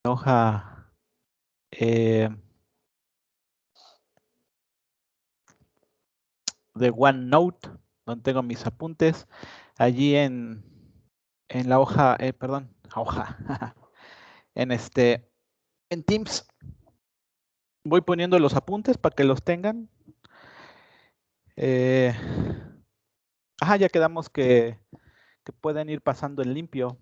hoja de OneNote, donde tengo mis apuntes. Allí en la hoja, perdón, hoja, en Teams voy poniendo los apuntes para que los tengan. Ya quedamos que pueden ir pasando en limpio.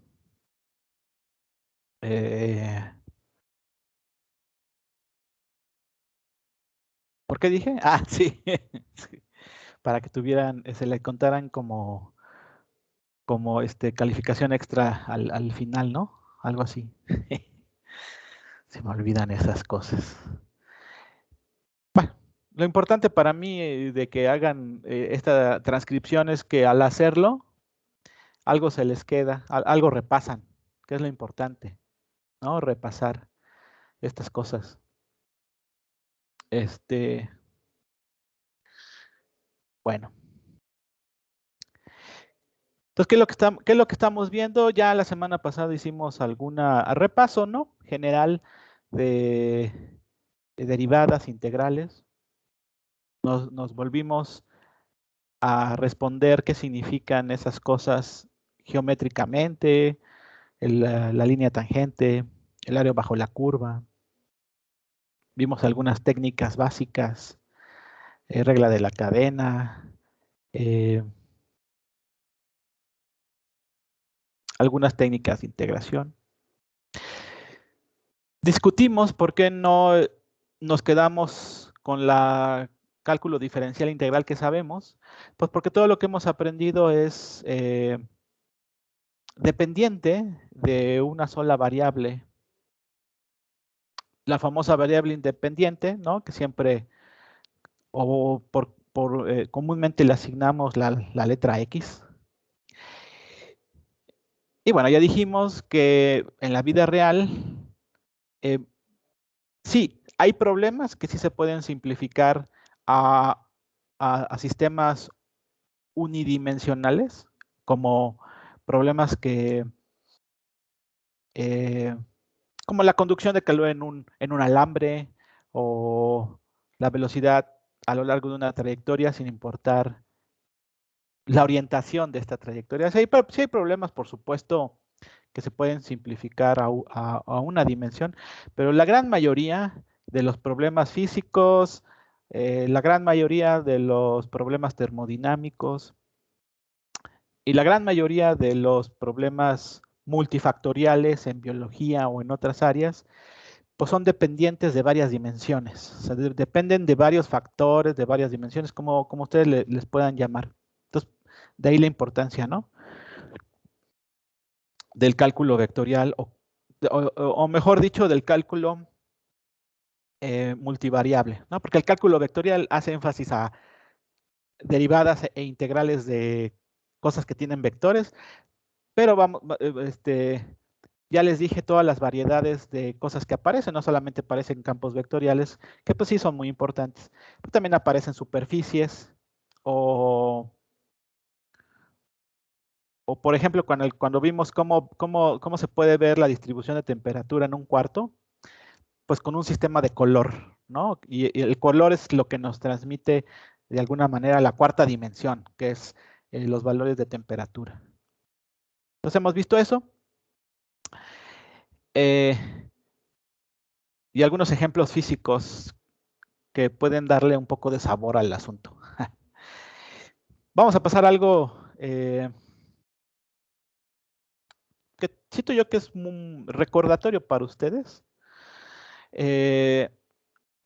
¿Por qué dije? Sí. Sí. Para que tuvieran, se le contaran como calificación extra al final, ¿no? Algo así. Se me olvidan esas cosas. Bueno, lo importante para mí de que hagan esta transcripción es que al hacerlo, algo se les queda, algo repasan, que es lo importante, ¿no? Repasar estas cosas. Bueno. Entonces, ¿qué es lo que estamos viendo? Ya la semana pasada hicimos alguna repaso, ¿no? General de derivadas integrales. Nos volvimos a responder qué significan esas cosas geométricamente, la línea tangente, el área bajo la curva. Vimos algunas técnicas básicas, regla de la cadena, algunas técnicas de integración. Discutimos por qué no nos quedamos con la cálculo diferencial integral que sabemos, pues porque todo lo que hemos aprendido es dependiente de una sola variable. La famosa variable independiente, ¿no? Que siempre, o comúnmente le asignamos la letra X. Y bueno, ya dijimos que en la vida real, sí, hay problemas que sí se pueden simplificar a sistemas unidimensionales, como problemas como la conducción de calor en un alambre, o la velocidad a lo largo de una trayectoria sin importar la orientación de esta trayectoria. Sí hay problemas, por supuesto, que se pueden simplificar a una dimensión, pero la gran mayoría de los problemas físicos, la gran mayoría de los problemas termodinámicos y la gran mayoría de los problemas multifactoriales en biología o en otras áreas, pues son dependientes de varias dimensiones. O sea, dependen de varios factores, de varias dimensiones, como ustedes les puedan llamar. Entonces, de ahí la importancia, ¿no? Del cálculo vectorial, o mejor dicho, del cálculo multivariable, ¿no? Porque el cálculo vectorial hace énfasis a derivadas e integrales de cosas que tienen vectores, pero vamos, ya les dije todas las variedades de cosas que aparecen, no solamente aparecen campos vectoriales, que pues sí son muy importantes, pero también aparecen superficies, o por ejemplo, cuando vimos cómo se puede ver la distribución de temperatura en un cuarto, pues con un sistema de color, ¿no? Y el color es lo que nos transmite de alguna manera la cuarta dimensión, que es los valores de temperatura. Entonces hemos visto eso. Y algunos ejemplos físicos que pueden darle un poco de sabor al asunto. Vamos a pasar a algo que siento yo que es un recordatorio para ustedes.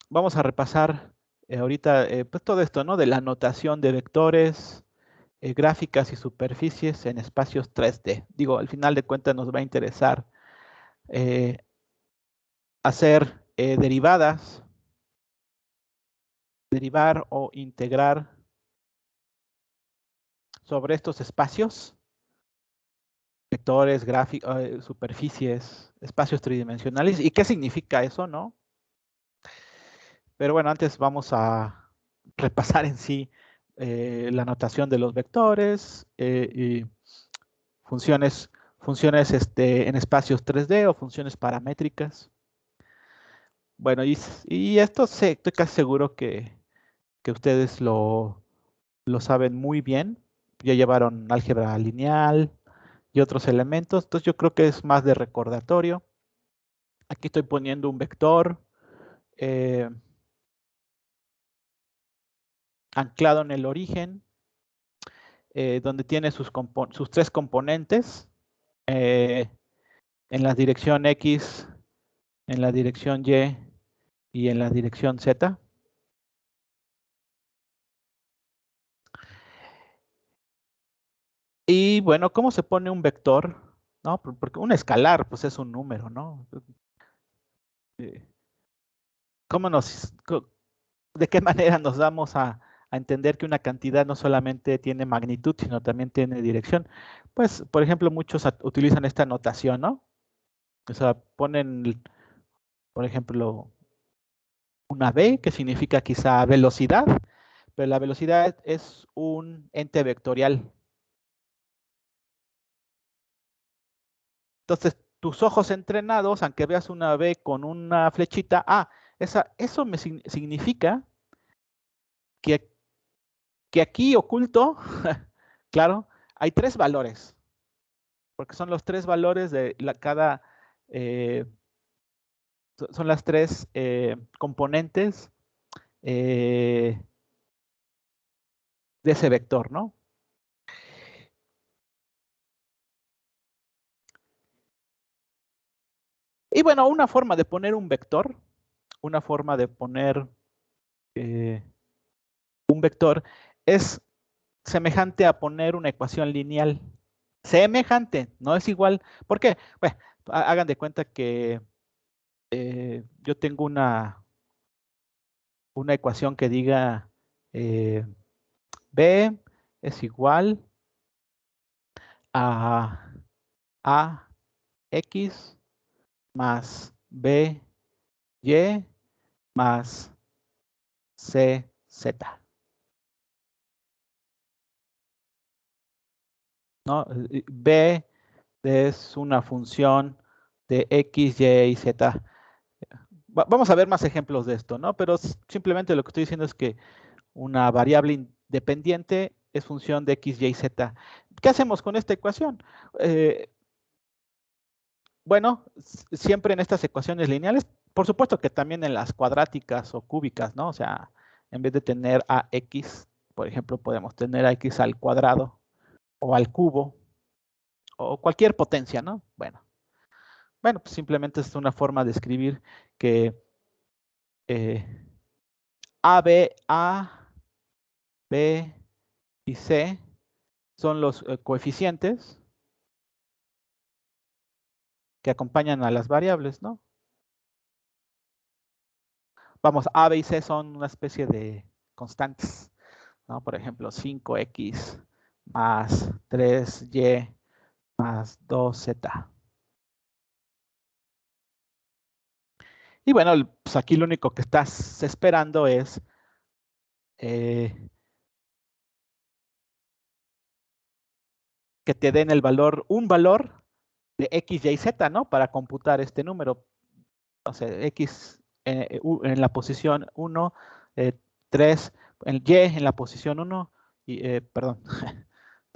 Vamos a repasar ahorita pues todo esto, ¿no? De la notación de vectores, gráficas y superficies en espacios 3D. Digo, al final de cuentas nos va a interesar hacer derivadas, derivar o integrar sobre estos espacios, vectores, gráficos, superficies, espacios tridimensionales. ¿Y qué significa eso, no? Pero bueno, antes vamos a repasar en sí la notación de los vectores y funciones funciones en espacios 3D o funciones paramétricas. Bueno, y esto estoy casi seguro que ustedes lo saben muy bien. Ya llevaron álgebra lineal y otros elementos, entonces yo creo que es más de recordatorio. Aquí estoy poniendo un vector anclado en el origen, donde tiene sus tres componentes, en la dirección X, en la dirección Y y en la dirección Z. Y bueno, ¿cómo se pone un vector? ¿No? Porque un escalar, pues es un número, ¿no? Eh, ¿Cómo de qué manera nos damos a entender que una cantidad no solamente tiene magnitud, sino también tiene dirección? Pues, por ejemplo, muchos utilizan esta notación, ¿no? O sea, ponen, por ejemplo, una v, que significa quizá velocidad, pero la velocidad es un ente vectorial. Entonces, tus ojos entrenados, aunque veas una v con una flechita, eso me significa que, que aquí oculto, claro, hay tres valores, porque son los tres valores de eh, son las tres componentes de ese vector, ¿no? Y bueno, una forma de poner un vector, una forma de poner eh, un vector es semejante a poner una ecuación lineal. Semejante, no es igual. ¿Por qué? Bueno, hagan de cuenta que yo tengo una ecuación que diga eh, B es igual a AX más BY más CZ, ¿no? B es una función de X, Y y Z. Vamos a ver más ejemplos de esto, ¿no? Pero simplemente lo que estoy diciendo es que una variable independiente es función de X, Y, Z. ¿Qué hacemos con esta ecuación? Bueno, siempre en estas ecuaciones lineales, por supuesto que también en las cuadráticas o cúbicas, ¿no? O sea, en vez de tener AX, por ejemplo, podemos tener AX al cuadrado o al cubo o cualquier potencia, ¿no? Bueno, pues simplemente es una forma de escribir que eh, A, B y C son los coeficientes que acompañan a las variables, ¿no? Vamos, A, B y C son una especie de constantes, ¿no? Por ejemplo, 5x más 3y más 2z. Y bueno, pues aquí lo único que estás esperando es que te den un valor de x, y, z, ¿no? Para computar este número. O sea, x en la posición 1, 3, el y en la posición 1, y, perdón,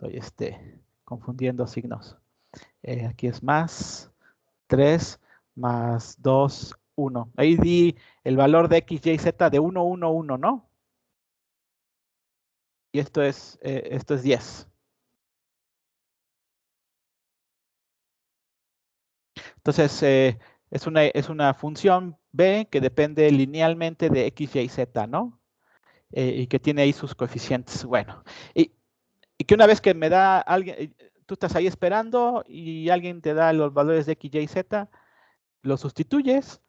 estoy confundiendo signos. Aquí es más 3 más 2, 1. Ahí di el valor de x, y, z de 1, 1, 1, ¿no? Y esto es 10. Entonces, es una función b que depende linealmente de x, y, z, ¿no? Y que tiene ahí sus coeficientes. Bueno, y que una vez que me da alguien, tú estás ahí esperando y alguien te da los valores de x, y, z, lo sustituyes,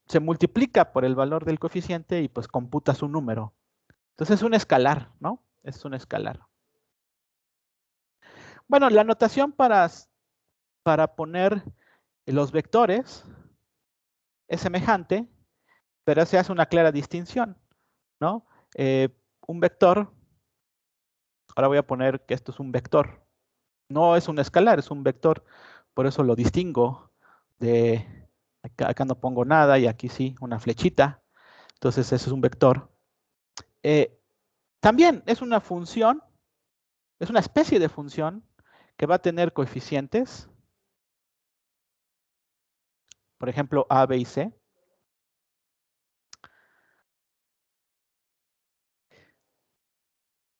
se multiplica por el valor del coeficiente y pues computas un número. Entonces es un escalar, ¿no? Es un escalar. Bueno, la notación para poner los vectores es semejante, pero se hace una clara distinción, ¿no? Un vector, ahora voy a poner que esto es un vector, No es un escalar, es un vector. Por eso lo distingo de... Acá no pongo nada y aquí sí, una flechita. Entonces, eso es un vector. También es una función, es una especie de función que va a tener coeficientes. Por ejemplo, A, B y C.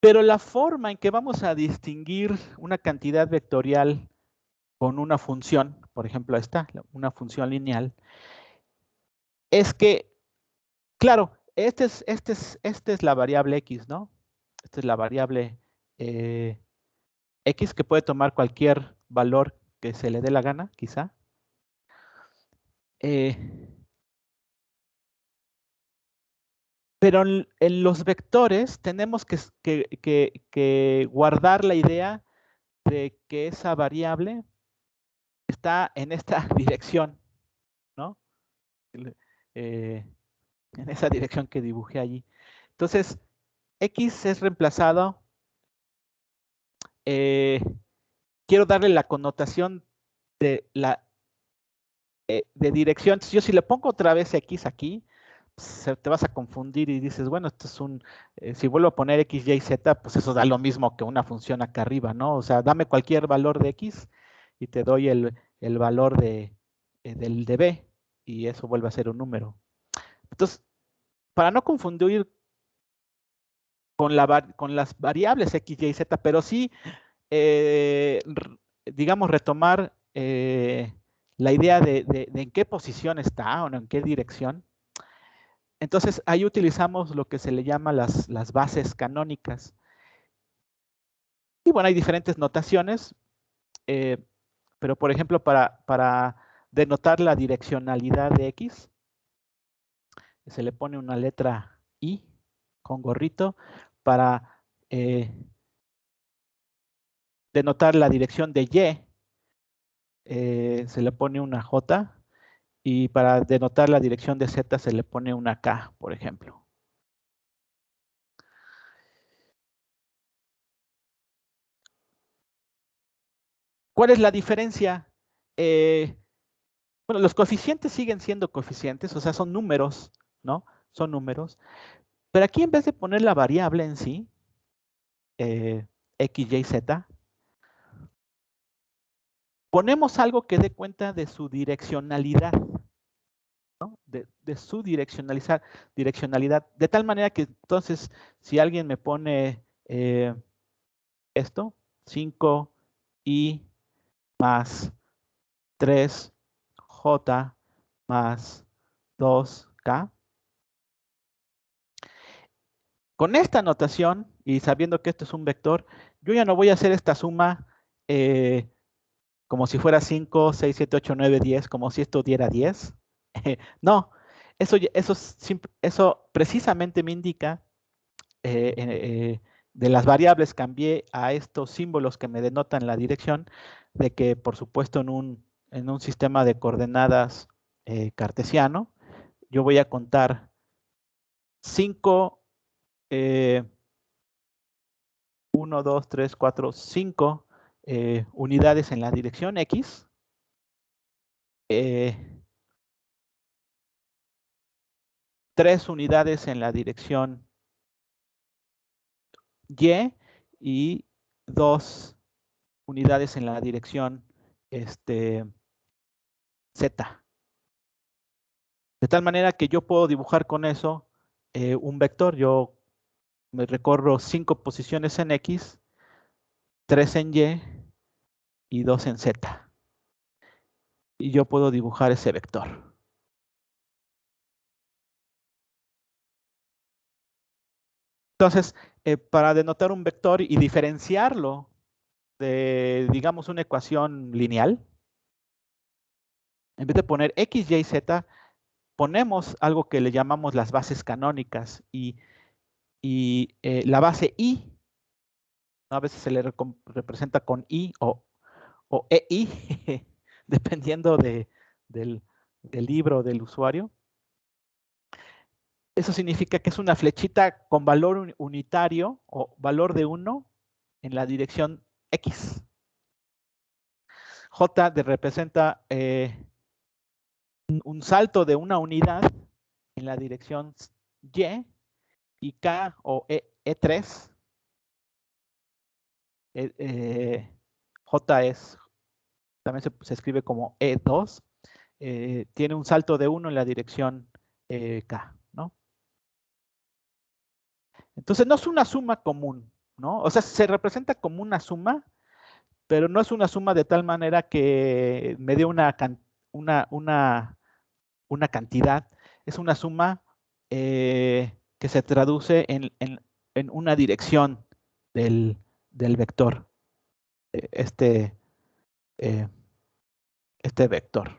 Pero la forma en que vamos a distinguir una cantidad vectorial con una función, por ejemplo, esta, una función lineal, es que, claro, esta es la variable x, ¿no? Esta es la variable x que puede tomar cualquier valor que se le dé la gana, quizá. Pero en los vectores tenemos que guardar la idea de que esa variable está en esta dirección, ¿no? Eh, en esa dirección que dibujé allí. Entonces, x es reemplazado. Quiero darle la connotación de la de dirección. Entonces, yo si le pongo otra vez x aquí, te vas a confundir y dices, bueno, esto es un, si vuelvo a poner x, y, z, pues eso da lo mismo que una función acá arriba, ¿no? O sea, dame cualquier valor de x y te doy el valor del de b y eso vuelve a ser un número. Entonces, para no confundir con las variables x, y, z, pero sí, digamos, retomar la idea de en qué posición está o no, en qué dirección. Entonces, ahí utilizamos lo que se le llama las bases canónicas. Y bueno, hay diferentes notaciones, pero por ejemplo, para denotar la direccionalidad de X, se le pone una letra I con gorrito. Para denotar la dirección de Y, se le pone una J. Y para denotar la dirección de Z, se le pone una K, por ejemplo. ¿Cuál es la diferencia? Bueno, los coeficientes siguen siendo coeficientes, o sea, son números, ¿no? Son números. Pero aquí en vez de poner la variable en sí, x, y, z, ponemos algo que dé cuenta de su direccionalidad, ¿no? De su direccionalidad. De tal manera que entonces, si alguien me pone esto, 5i más 3j más 2k, con esta notación y sabiendo que esto es un vector, yo ya no voy a hacer esta suma como si fuera 5, 6, 7, 8, 9, 10, como si esto diera 10. No, eso precisamente me indica de las variables cambié a estos símbolos que me denotan la dirección, de que por supuesto en un sistema de coordenadas cartesiano, yo voy a contar 5, 1, 2, 3, 4, 5 unidades en la dirección X. 3 unidades en la dirección Y y 2 unidades en la dirección Z. De tal manera que yo puedo dibujar con eso un vector. Yo me recorro 5 posiciones en X, 3 en y 2 en Z. Y yo puedo dibujar ese vector. Entonces, para denotar un vector y diferenciarlo de, digamos, una ecuación lineal, en vez de poner X, Y, Z, ponemos algo que le llamamos las bases canónicas y la base I, ¿no? A veces se le representa con I o EI, dependiendo del libro del usuario. Eso significa que es una flechita con valor unitario o valor de 1 en la dirección X. J representa un salto de una unidad en la dirección y K o E3, J también se escribe como E2, tiene un salto de 1 en la dirección K, ¿no? Entonces no es una suma común, ¿no? O sea, se representa como una suma, pero no es una suma de tal manera que me dé una cantidad. Es una suma que se traduce en una dirección del vector, este, eh, este vector.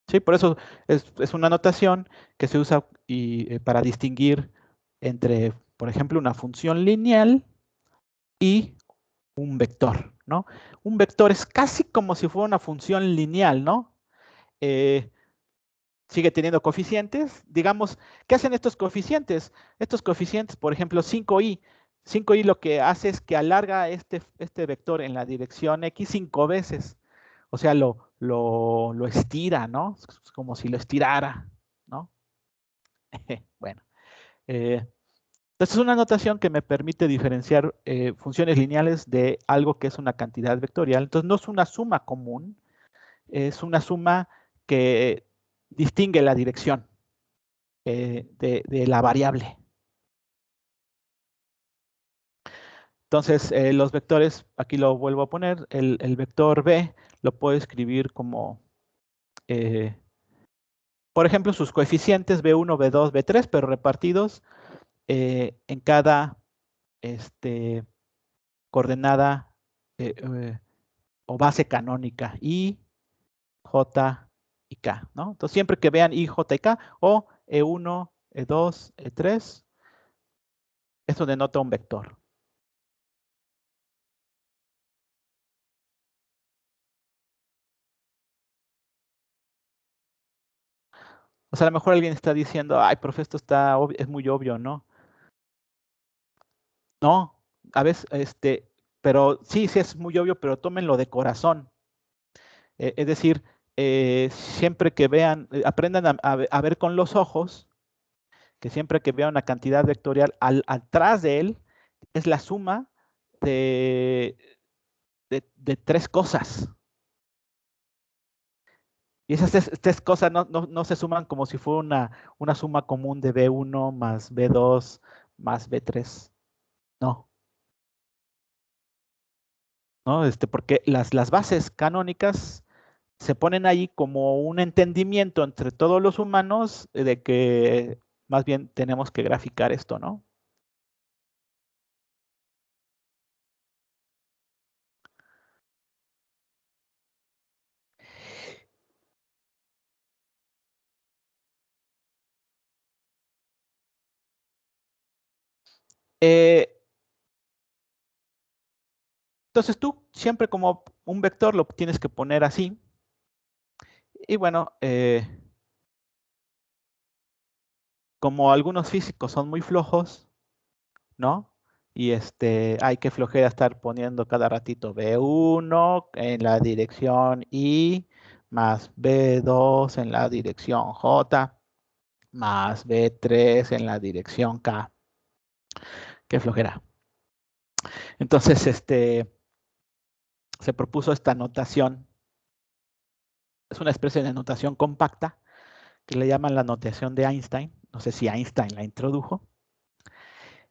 Sí, por eso es una notación que se usa para distinguir entre, por ejemplo, una función lineal y un vector, ¿no? Un vector es casi como si fuera una función lineal, ¿no? Sigue teniendo coeficientes. Digamos, ¿qué hacen estos coeficientes? Estos coeficientes, por ejemplo, 5i. 5i lo que hace es que alarga este vector en la dirección x 5 veces. O sea, lo estira, ¿no? Es como si lo estirara, ¿no? Bueno. Entonces es una notación que me permite diferenciar funciones lineales de algo que es una cantidad vectorial. Entonces no es una suma común, es una suma que distingue la dirección de la variable. Entonces los vectores, aquí lo vuelvo a poner, el vector b lo puedo escribir como, por ejemplo, sus coeficientes b1, b2, b3, pero repartidos en cada coordenada o base canónica I, J y K, ¿no? Entonces siempre que vean I, J y K o E1, E2, E3, eso denota un vector. O sea, a lo mejor alguien está diciendo, ay, profe, esto es muy obvio, ¿no? No, a veces, pero sí es muy obvio, pero tómenlo de corazón. Es decir, siempre que vean, aprendan a ver con los ojos, que siempre que vean una cantidad vectorial, atrás de él es la suma de, de tres cosas. Y esas tres cosas no se suman como si fuera una suma común de B1 más B2 más B3. No, ¿no? Porque las bases canónicas se ponen ahí como un entendimiento entre todos los humanos de que más bien tenemos que graficar esto, ¿no? Eh, entonces tú siempre como un vector lo tienes que poner así. Y bueno, como algunos físicos son muy flojos, ¿no? Y hay que flojera estar poniendo cada ratito B1 en la dirección I, más B2 en la dirección J, más B3 en la dirección K. Qué flojera. Entonces, se propuso esta notación. Es una especie de notación compacta que le llaman la notación de Einstein. No sé si Einstein la introdujo,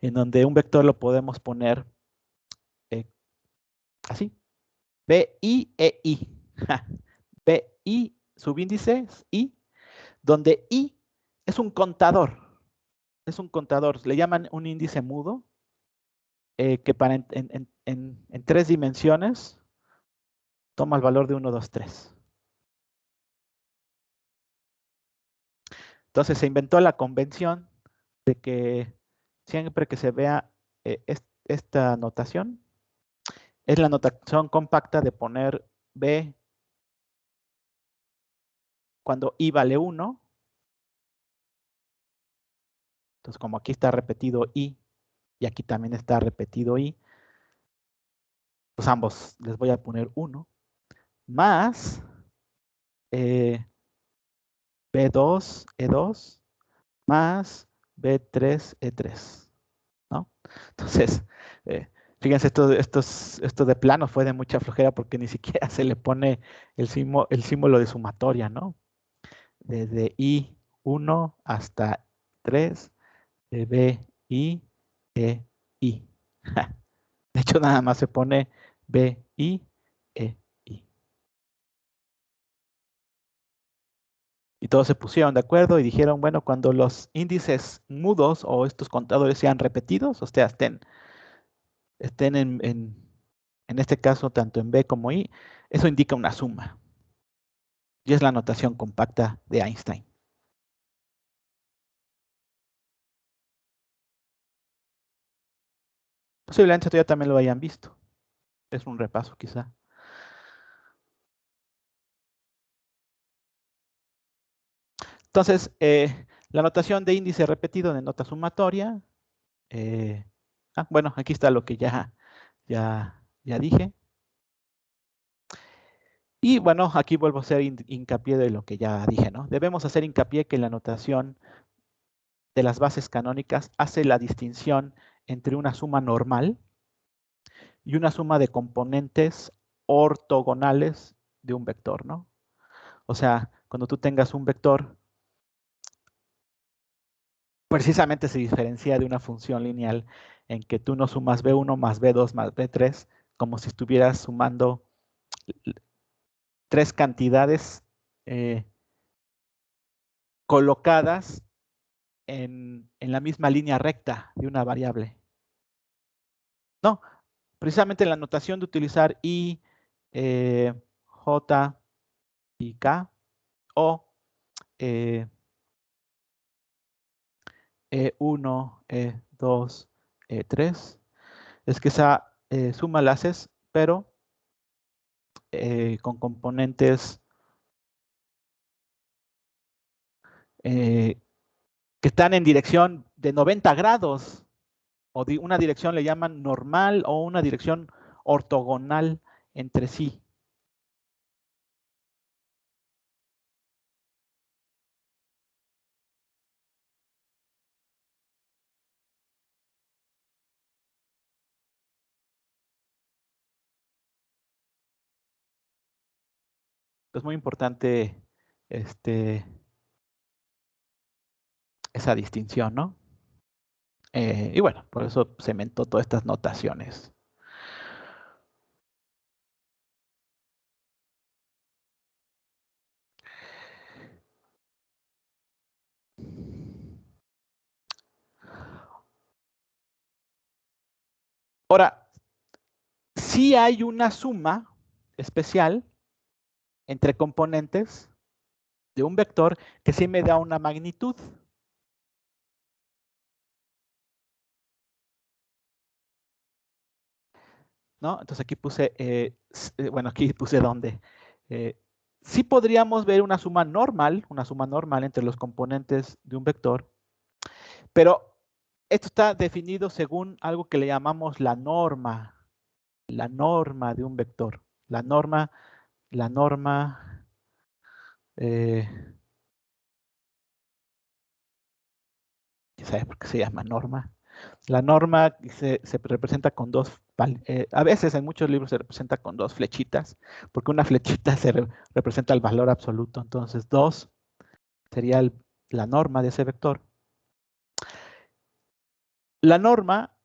en donde un vector lo podemos poner así. BI e I. BI, subíndice I, donde I es un contador. Es un contador. Le llaman un índice mudo, que para en 3 dimensiones toma el valor de 1, 2, 3. Entonces se inventó la convención de que siempre que se vea esta notación, es la notación compacta de poner B cuando I vale 1. Entonces, como aquí está repetido I y aquí también está repetido I, pues ambos les voy a poner 1, más B2, E2, más B3, E3, ¿no? Entonces, fíjense, esto de plano fue de mucha flojera porque ni siquiera se le pone el símbolo de sumatoria, ¿no? Desde I1 hasta 3, de B, I, E, I. De hecho, nada más se pone B, I, E, I. Y todos se pusieron de acuerdo y dijeron, bueno, cuando los índices mudos o estos contadores sean repetidos, o sea, estén en este caso tanto en B como I, eso indica una suma. Y es la notación compacta de Einstein. Posiblemente esto ya también lo hayan visto. Es un repaso quizá. Entonces, la notación de índice repetido denota sumatoria. Bueno, aquí está lo que ya dije. Y bueno, aquí vuelvo a hacer hincapié de lo que ya dije, ¿no? Debemos hacer hincapié que la notación de las bases canónicas hace la distinción entre una suma normal y una suma de componentes ortogonales de un vector, ¿no? O sea, cuando tú tengas un vector, precisamente se diferencia de una función lineal en que tú no sumas B1 más B2 más B3 como si estuvieras sumando tres cantidades colocadas en la misma línea recta de una variable. No, precisamente la notación de utilizar I, J y K o E1, E2, E3, es que esa suma la haces, pero con componentes que están en dirección de 90 grados, o una dirección le llaman normal o una dirección ortogonal entre sí. Es muy importante esa distinción, ¿no? Y bueno, por eso se inventó todas estas notaciones. Ahora, sí hay una suma especial entre componentes de un vector que sí me da una magnitud. ¿No? Entonces aquí puse, bueno, aquí puse dónde. Sí podríamos ver una suma normal entre los componentes de un vector, pero esto está definido según algo que le llamamos la norma de un vector. La norma, ¿sabes por qué se llama norma? La norma se representa con dos, a veces en muchos libros se representa con dos flechitas, porque una flechita representa el valor absoluto, entonces 2 sería la norma de ese vector. La norma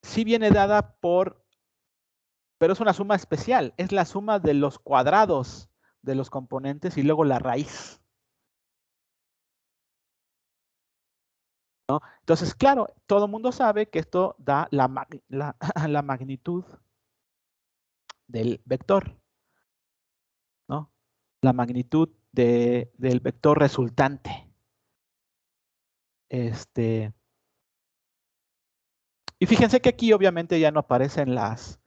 sí viene dada pero es una suma especial, es la suma de los cuadrados de los componentes y luego la raíz. ¿No? Entonces, claro, todo el mundo sabe que esto da la magnitud del vector, ¿no? La magnitud del vector resultante. Y fíjense que aquí obviamente ya no aparecen las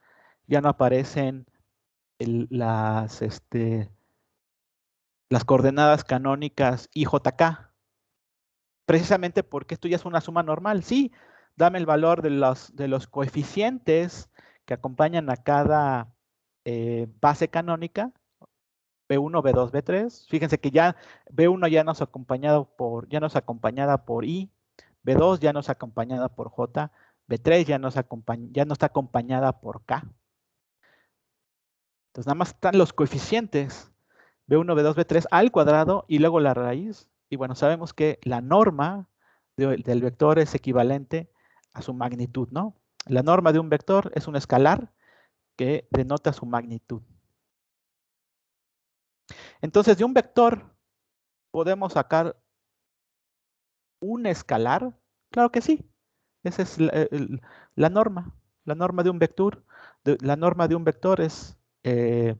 coordenadas canónicas IJK, precisamente porque esto ya es una suma normal. Sí, dame el valor de los coeficientes que acompañan a cada base canónica, B1, B2, B3. Fíjense que ya B1 ya nos acompañada por I, B2 ya nos acompañada por J, B3 ya no está acompañada por K. Entonces nada más están los coeficientes B1, B2, B3 al cuadrado y luego la raíz. Y bueno, sabemos que la norma del vector es equivalente a su magnitud, ¿no? La norma de un vector es un escalar que denota su magnitud. Entonces, de un vector podemos sacar un escalar. Claro que sí. Esa es la norma. La norma de un vector. La norma de un vector es el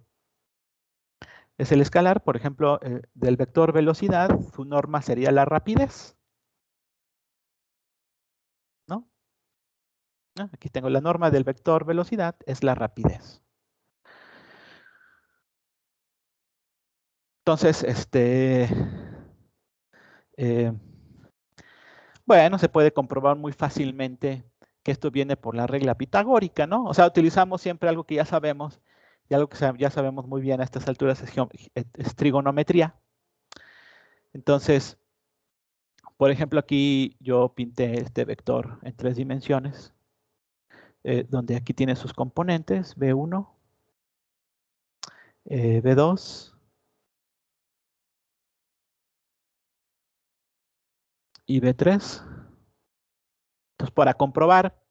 escalar. Por ejemplo, del vector velocidad, su norma sería la rapidez. ¿No? Aquí tengo la norma del vector velocidad, es la rapidez. Entonces, bueno, se puede comprobar muy fácilmente que esto viene por la regla pitagórica, ¿no? O sea, utilizamos siempre algo que ya sabemos, y algo que ya sabemos muy bien a estas alturas es trigonometría. Entonces, por ejemplo, aquí yo pinté este vector en 3 dimensiones, donde aquí tiene sus componentes, B1, B2 y B3. Entonces, para comprobar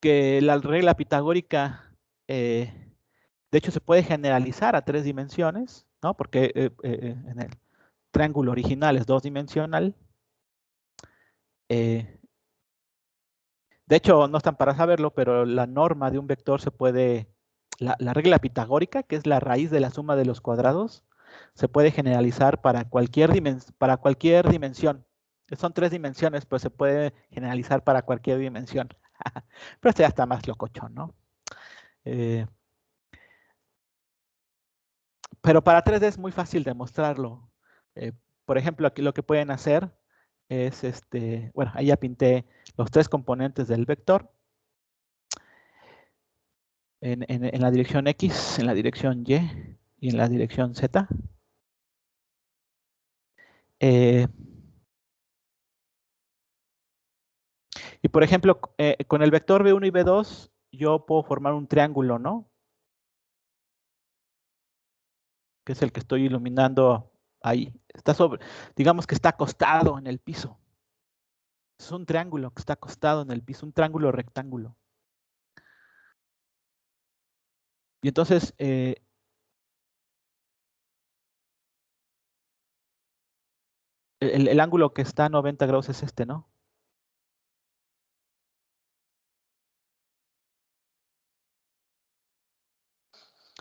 que la regla pitagórica, de hecho, se puede generalizar a 3 dimensiones, ¿no? Porque en el triángulo original es 2-dimensional. De hecho, no están para saberlo, pero la norma de un vector se puede, la regla pitagórica, que es la raíz de la suma de los cuadrados, se puede generalizar para cualquier dimensión. Son 3 dimensiones, pues se puede generalizar para cualquier dimensión. Pero este ya está más locochón, ¿no? Pero para 3D es muy fácil demostrarlo. Por ejemplo, aquí lo que pueden hacer es, bueno, ahí ya pinté los 3 componentes del vector. En la dirección X, en la dirección Y y en la dirección Z. Y por ejemplo, con el vector B1 y B2, yo puedo formar un triángulo, ¿no? Que es el que estoy iluminando ahí. Digamos que está acostado en el piso. Es un triángulo que está acostado en el piso, un triángulo rectángulo. Y entonces, el ángulo que está a 90 grados es este, ¿no?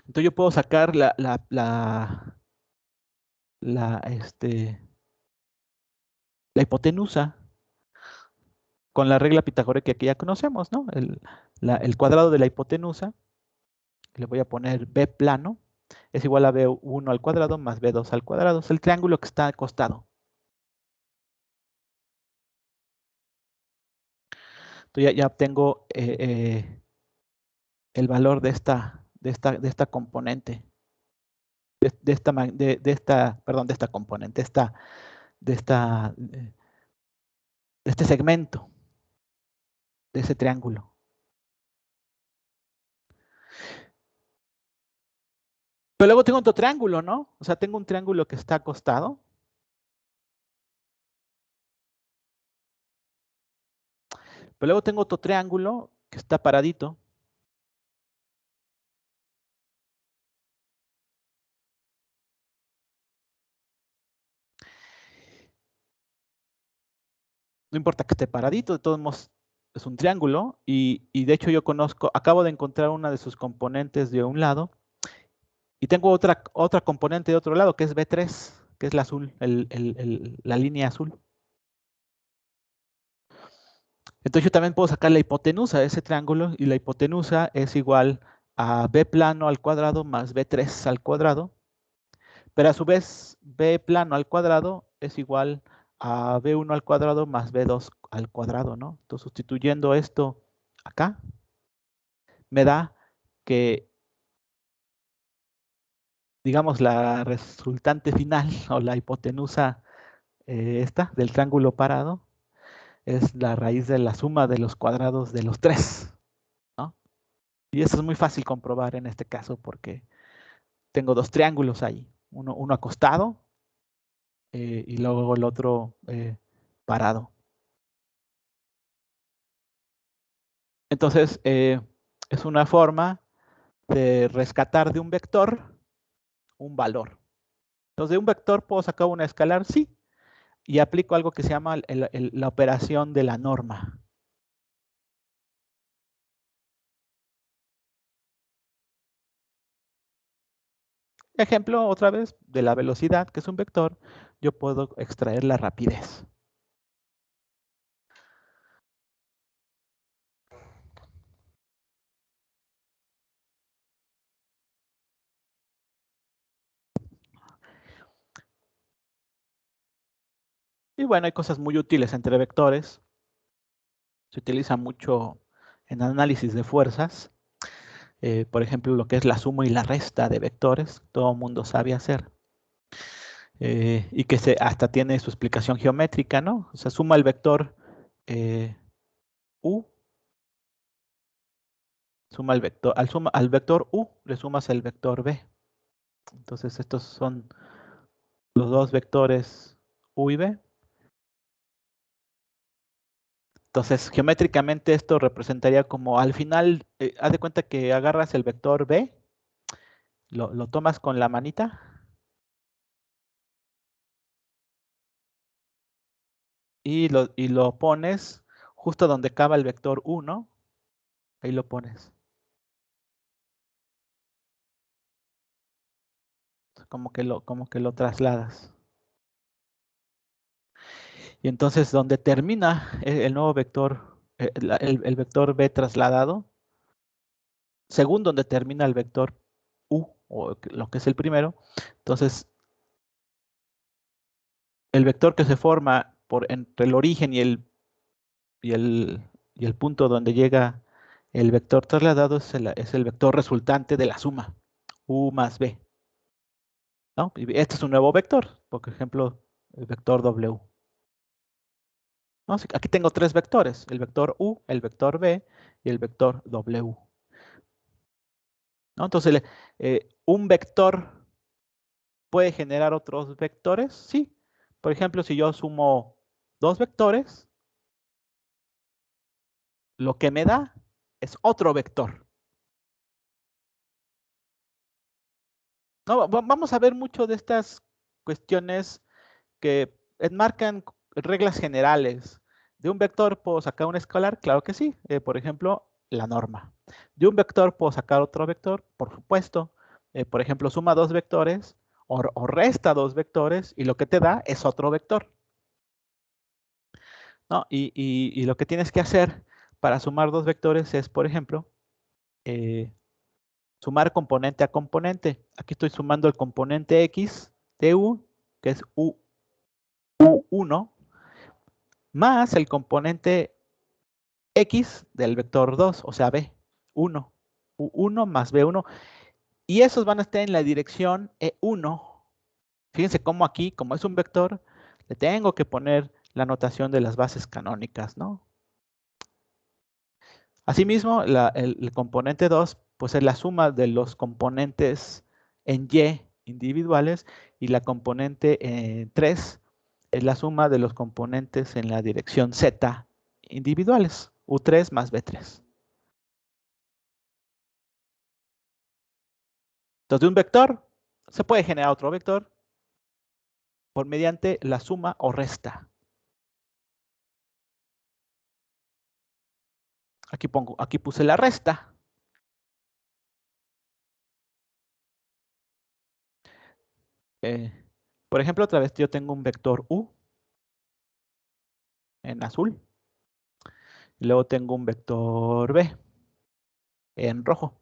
Entonces yo puedo sacar la hipotenusa con la regla pitagórica que ya conocemos, ¿no? El cuadrado de la hipotenusa, le voy a poner B plano, es igual a B1 al cuadrado más B2 al cuadrado. Es el triángulo que está acostado. Entonces ya obtengo el valor de esta componente. Perdón, de esta componente, de este segmento, de ese triángulo. Pero luego tengo otro triángulo, ¿no? O sea, tengo un triángulo que está acostado. Pero luego tengo otro triángulo que está paradito. No importa que esté paradito, de todos modos es un triángulo. Y de hecho yo acabo de encontrar una de sus componentes de un lado. Y tengo otra componente de otro lado, que es B3, que es la azul, la línea azul. Entonces yo también puedo sacar la hipotenusa de ese triángulo, y la hipotenusa es igual a B plano al cuadrado más B3 al cuadrado. Pero a su vez, B plano al cuadrado es igual a B1 al cuadrado más B2 al cuadrado, ¿no? Entonces, sustituyendo esto acá, me da que, digamos, la resultante final o la hipotenusa esta del triángulo parado es la raíz de la suma de los cuadrados de los tres, ¿no? Y eso es muy fácil comprobar en este caso porque tengo dos triángulos ahí, uno acostado y luego el otro parado. Entonces, es una forma de rescatar de un vector un valor. Entonces, de un vector puedo sacar una escalar, sí, y aplico algo que se llama la operación de la norma. Ejemplo, otra vez, de la velocidad, que es un vector, yo puedo extraer la rapidez. Y bueno, hay cosas muy útiles entre vectores. Se utiliza mucho en análisis de fuerzas. Por ejemplo, lo que es la suma y la resta de vectores, todo el mundo sabe hacer. Y que hasta tiene su explicación geométrica, ¿no? O sea, suma el vector U, suma el vector, al vector U le sumas el vector B. Entonces, estos son los dos vectores U y B. Entonces, geométricamente esto representaría como al final, haz de cuenta que agarras el vector B, lo tomas con la manita y lo pones justo donde acaba el vector 1, ahí lo pones. Como que lo trasladas. Y entonces donde termina el nuevo vector, el vector B trasladado, según donde termina el vector U, o lo que es el primero, entonces el vector que se forma entre el origen y el punto donde llega el vector trasladado es el vector resultante de la suma, U más B, ¿no? Y este es un nuevo vector, por ejemplo, el vector W. ¿No? Aquí tengo tres vectores, el vector U, el vector B y el vector W. ¿No? Entonces, un vector puede generar otros vectores, sí. Por ejemplo, si yo sumo dos vectores, lo que me da es otro vector. No, vamos a ver mucho de estas cuestiones que enmarcan reglas generales. ¿De un vector puedo sacar un escalar? Claro que sí. Por ejemplo, la norma. ¿De un vector puedo sacar otro vector? Por supuesto. Por ejemplo, suma dos vectores o resta dos vectores y lo que te da es otro vector, ¿no? Y lo que tienes que hacer para sumar dos vectores es, por ejemplo, sumar componente a componente. Aquí estoy sumando el componente X de U, que es U1, más el componente X del vector 2, o sea, B1. U1 más B1. Y esos van a estar en la dirección E1. Fíjense cómo aquí, como es un vector, le tengo que poner la notación de las bases canónicas, ¿no? Asimismo, el componente 2, pues es la suma de los componentes en Y individuales y la componente 3 es la suma de los componentes en la dirección Z individuales, U3 más B3. Entonces, de un vector se puede generar otro vector por mediante la suma o resta. Aquí puse la resta. Eh, por ejemplo, otra vez yo tengo un vector U en azul. Y luego tengo un vector B en rojo.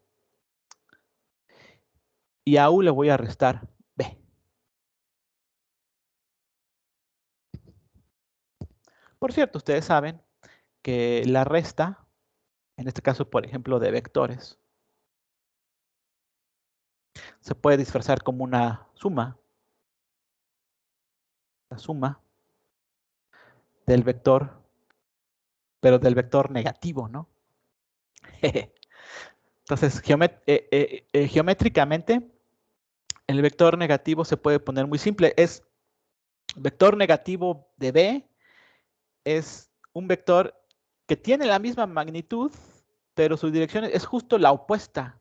Y a U le voy a restar B. Por cierto, ustedes saben que la resta, en este caso, por ejemplo, de vectores, se puede disfrazar como una suma. La suma del vector, pero del vector negativo, ¿no? Entonces, geométricamente, el vector negativo se puede poner muy simple. Es vector negativo de B, es un vector que tiene la misma magnitud, pero su dirección es justo la opuesta,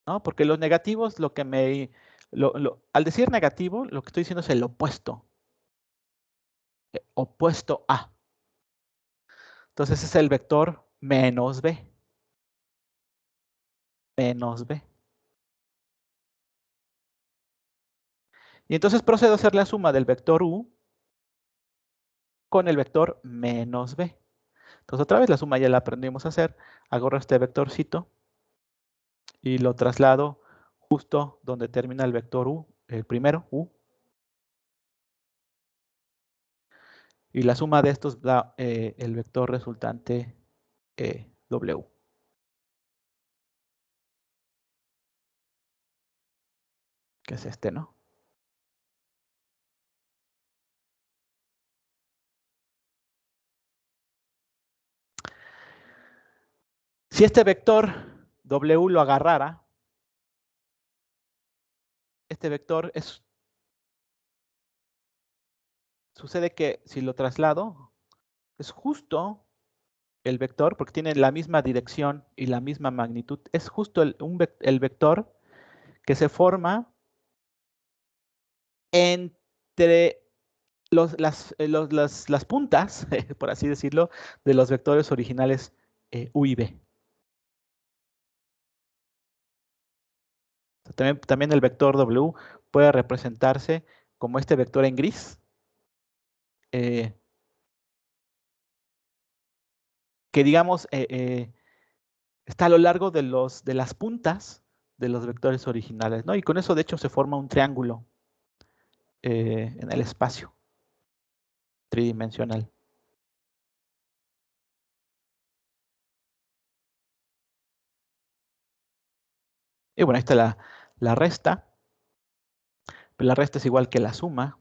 ¿no? Porque los negativos, al decir negativo, lo que estoy diciendo es el opuesto. Opuesto a. Entonces es el vector menos B. Menos B. Y entonces procedo a hacer la suma del vector U con el vector menos B. Entonces otra vez la suma ya la aprendimos a hacer. Agarro este vectorcito y lo traslado justo donde termina el vector U, el primero, U. Y la suma de estos da el vector resultante W. Que es este, ¿no? Si este vector W lo agarrara, este vector sucede que si lo traslado, es justo el vector, porque tiene la misma dirección y la misma magnitud, es justo el vector que se forma entre las puntas, por así decirlo, de los vectores originales U y B. También el vector W puede representarse como este vector en gris, que digamos está a lo largo de las puntas de los vectores originales, ¿no? Y con eso, de hecho, se forma un triángulo en el espacio tridimensional. Y bueno, ahí está la resta. La resta es igual que la suma.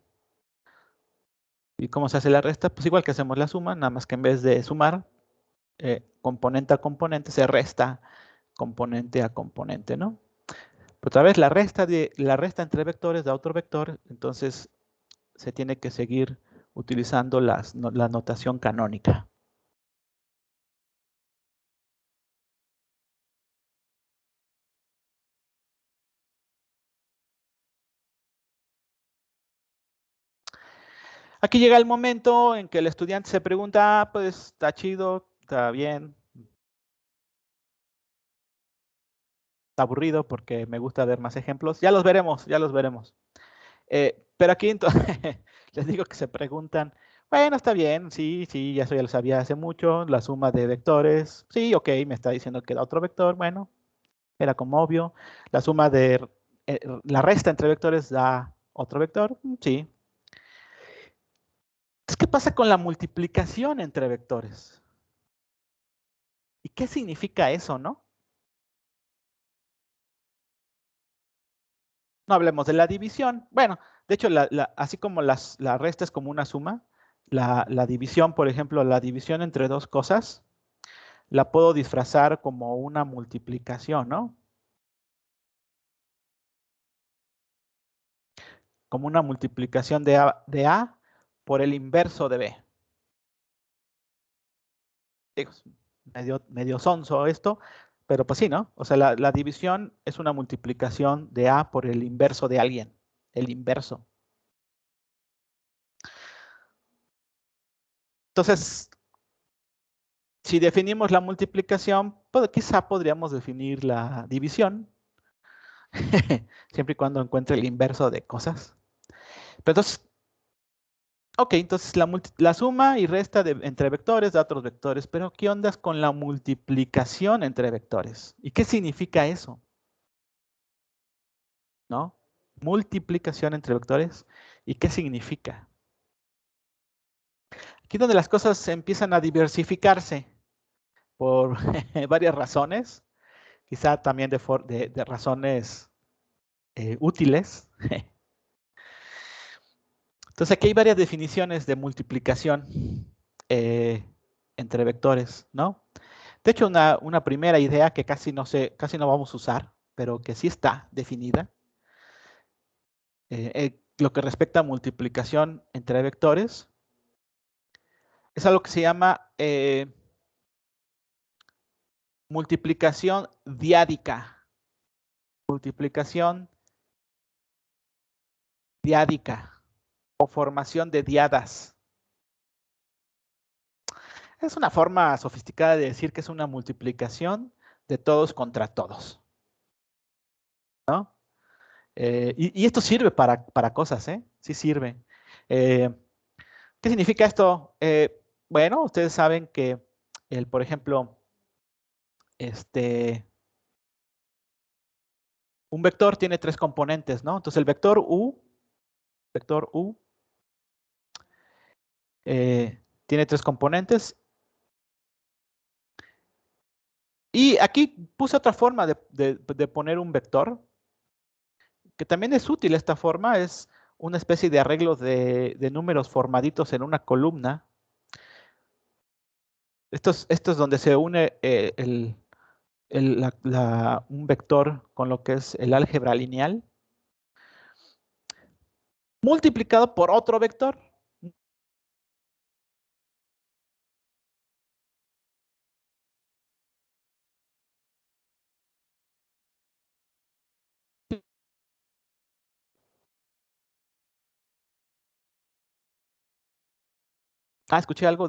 ¿Y cómo se hace la resta? Pues igual que hacemos la suma, nada más que en vez de sumar componente a componente, se resta componente a componente, ¿no? Pero otra vez la resta entre vectores da otro vector, entonces se tiene que seguir utilizando la notación canónica. Aquí llega el momento en que el estudiante se pregunta, ah, pues está chido, está bien, está aburrido porque me gusta ver más ejemplos. Ya los veremos, ya los veremos. Pero aquí entonces les digo que se preguntan, bueno, está bien, sí, sí, ya eso ya lo sabía hace mucho, la suma de vectores, sí, ok, me está diciendo que da otro vector, bueno, era como obvio. La suma la resta entre vectores da otro vector, sí. Entonces, ¿qué pasa con la multiplicación entre vectores? ¿Y qué significa eso, no? No hablemos de la división. Bueno, de hecho, así como la resta es como una suma, la división, por ejemplo, la división entre dos cosas, la puedo disfrazar como una multiplicación, ¿no? Como una multiplicación de A por el inverso de B. Digo, medio sonso esto, pero pues sí, ¿no? O sea, la división es una multiplicación de A por el inverso de alguien, el inverso. Entonces, si definimos la multiplicación, pues quizá podríamos definir la división, siempre y cuando encuentre el inverso de cosas. Pero entonces, ok, entonces la suma y resta entre vectores da otros vectores, pero ¿qué ondas con la multiplicación entre vectores? ¿Y qué significa eso? ¿No? Multiplicación entre vectores. ¿Y qué significa? Aquí es donde las cosas empiezan a diversificarse por varias razones. quizá también de razones útiles. Entonces aquí hay varias definiciones de multiplicación entre vectores, ¿no? De hecho, una primera idea que casi no vamos a usar, pero que sí está definida, lo que respecta a multiplicación entre vectores, es algo que se llama multiplicación diádica. Multiplicación diádica o formación de diadas. Es una forma sofisticada de decir que es una multiplicación de todos contra todos, ¿no? Y esto sirve para cosas, ¿eh? Sí sirve. ¿Qué significa esto? Bueno, ustedes saben que, por ejemplo, un vector tiene 3 componentes, ¿no? Entonces el vector U, tiene 3 componentes. Y aquí puse otra forma de poner un vector, que también es útil esta forma, es una especie de arreglo de números formaditos en una columna. Esto es donde se une un vector con lo que es el álgebra lineal, multiplicado por otro vector. Escuché algo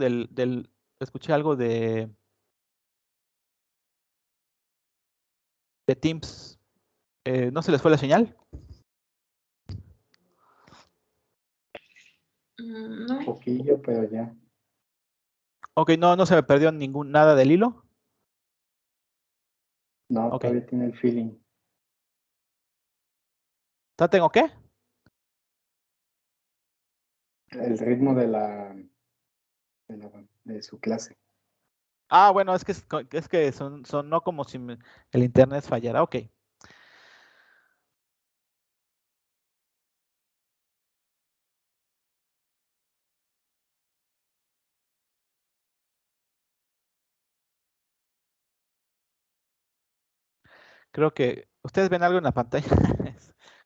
escuché algo de Teams. ¿No se les fue la señal? No. Un poquillo, pero ya. Ok, no se me perdió nada del hilo. No, Ok. todavía tiene el feeling. ¿Tengo qué? El ritmo de su clase. Bueno, es que sonó como si el internet fallara. Ok. Creo que ustedes ven algo en la pantalla.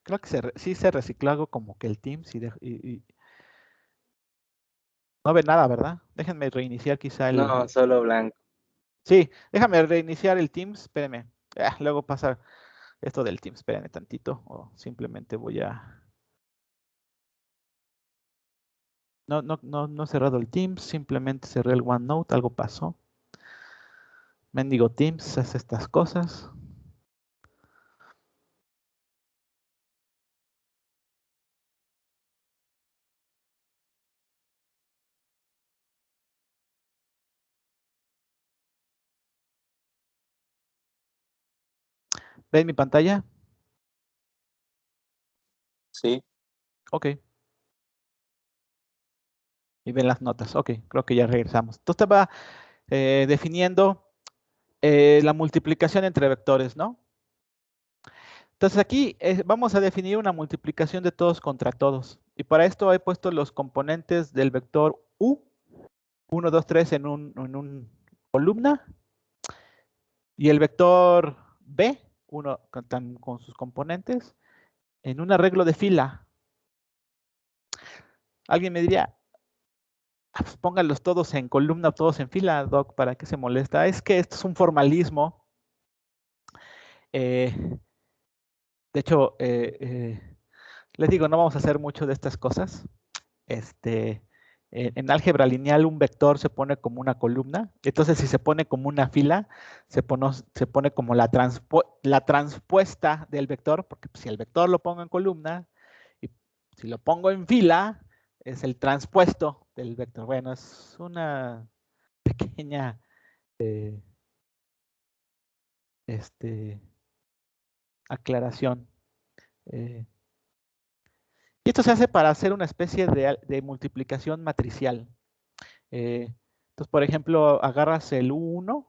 Creo que sí se recicló algo como que el Teams y no ve nada, ¿verdad? Déjenme reiniciar quizá No, solo blanco. Sí, déjame reiniciar el Teams, espérenme. Luego pasa esto del Teams, espérenme tantito. O simplemente voy a... No he cerrado el Teams, simplemente cerré el OneNote, algo pasó. Mendigo Teams hace estas cosas. ¿Ven mi pantalla? Sí. Ok. Y ven las notas. Ok, creo que ya regresamos. Entonces estaba definiendo la multiplicación entre vectores, ¿no? Entonces aquí vamos a definir una multiplicación de todos contra todos. Y para esto he puesto los componentes del vector U, 1, 2, 3 en un columna. Y el vector B, uno con sus componentes, en un arreglo de fila. Alguien me diría, pues pónganlos todos en columna, todos en fila, Doc, ¿para qué se molesta? Es que esto es un formalismo. De hecho, les digo, no vamos a hacer mucho de estas cosas. En álgebra lineal un vector se pone como una columna. Entonces, si se pone como una fila, se pone como la transpuesta del vector, porque si el vector lo pongo en columna y si lo pongo en fila, es el transpuesto del vector. Bueno, es una pequeña aclaración. Y esto se hace para hacer una especie de multiplicación matricial. Entonces, por ejemplo, agarras el U1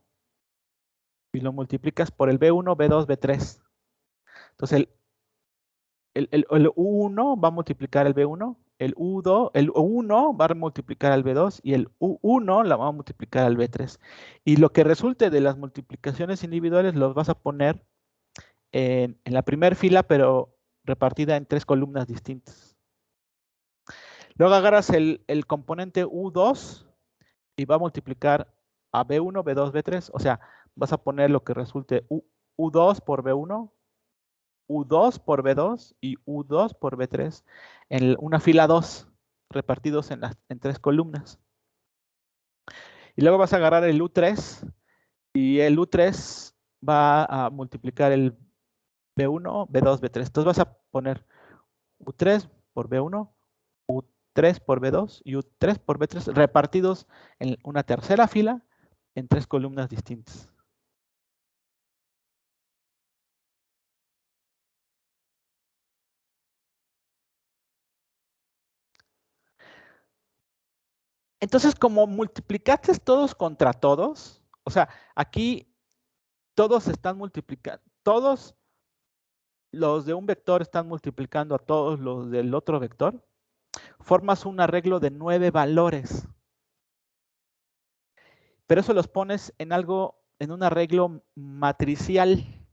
y lo multiplicas por el B1, B2, B3. Entonces el U1 va a multiplicar el B1, el U1 va a multiplicar al B2 y el U1 la va a multiplicar al B3. Y lo que resulte de las multiplicaciones individuales los vas a poner en la primera fila, pero repartida en 3 columnas distintas. Luego agarras el componente U2 y va a multiplicar a B1, B2, B3. O sea, vas a poner lo que resulte U2 por B1, U2 por B2 y U2 por B3 en una fila 2, repartidos en 3 columnas. Y luego vas a agarrar el U3 y el U3 va a multiplicar el B1, B2, B3. Entonces vas a poner U3 por B1, U3 por B2 y U3 por B3 repartidos en una tercera fila en 3 columnas distintas. Entonces, como multiplicaste todos contra todos, o sea, aquí todos están multiplicando, todos los de un vector están multiplicando a todos los del otro vector, formas un arreglo de 9 valores. Pero eso los pones en algo, en un arreglo matricial.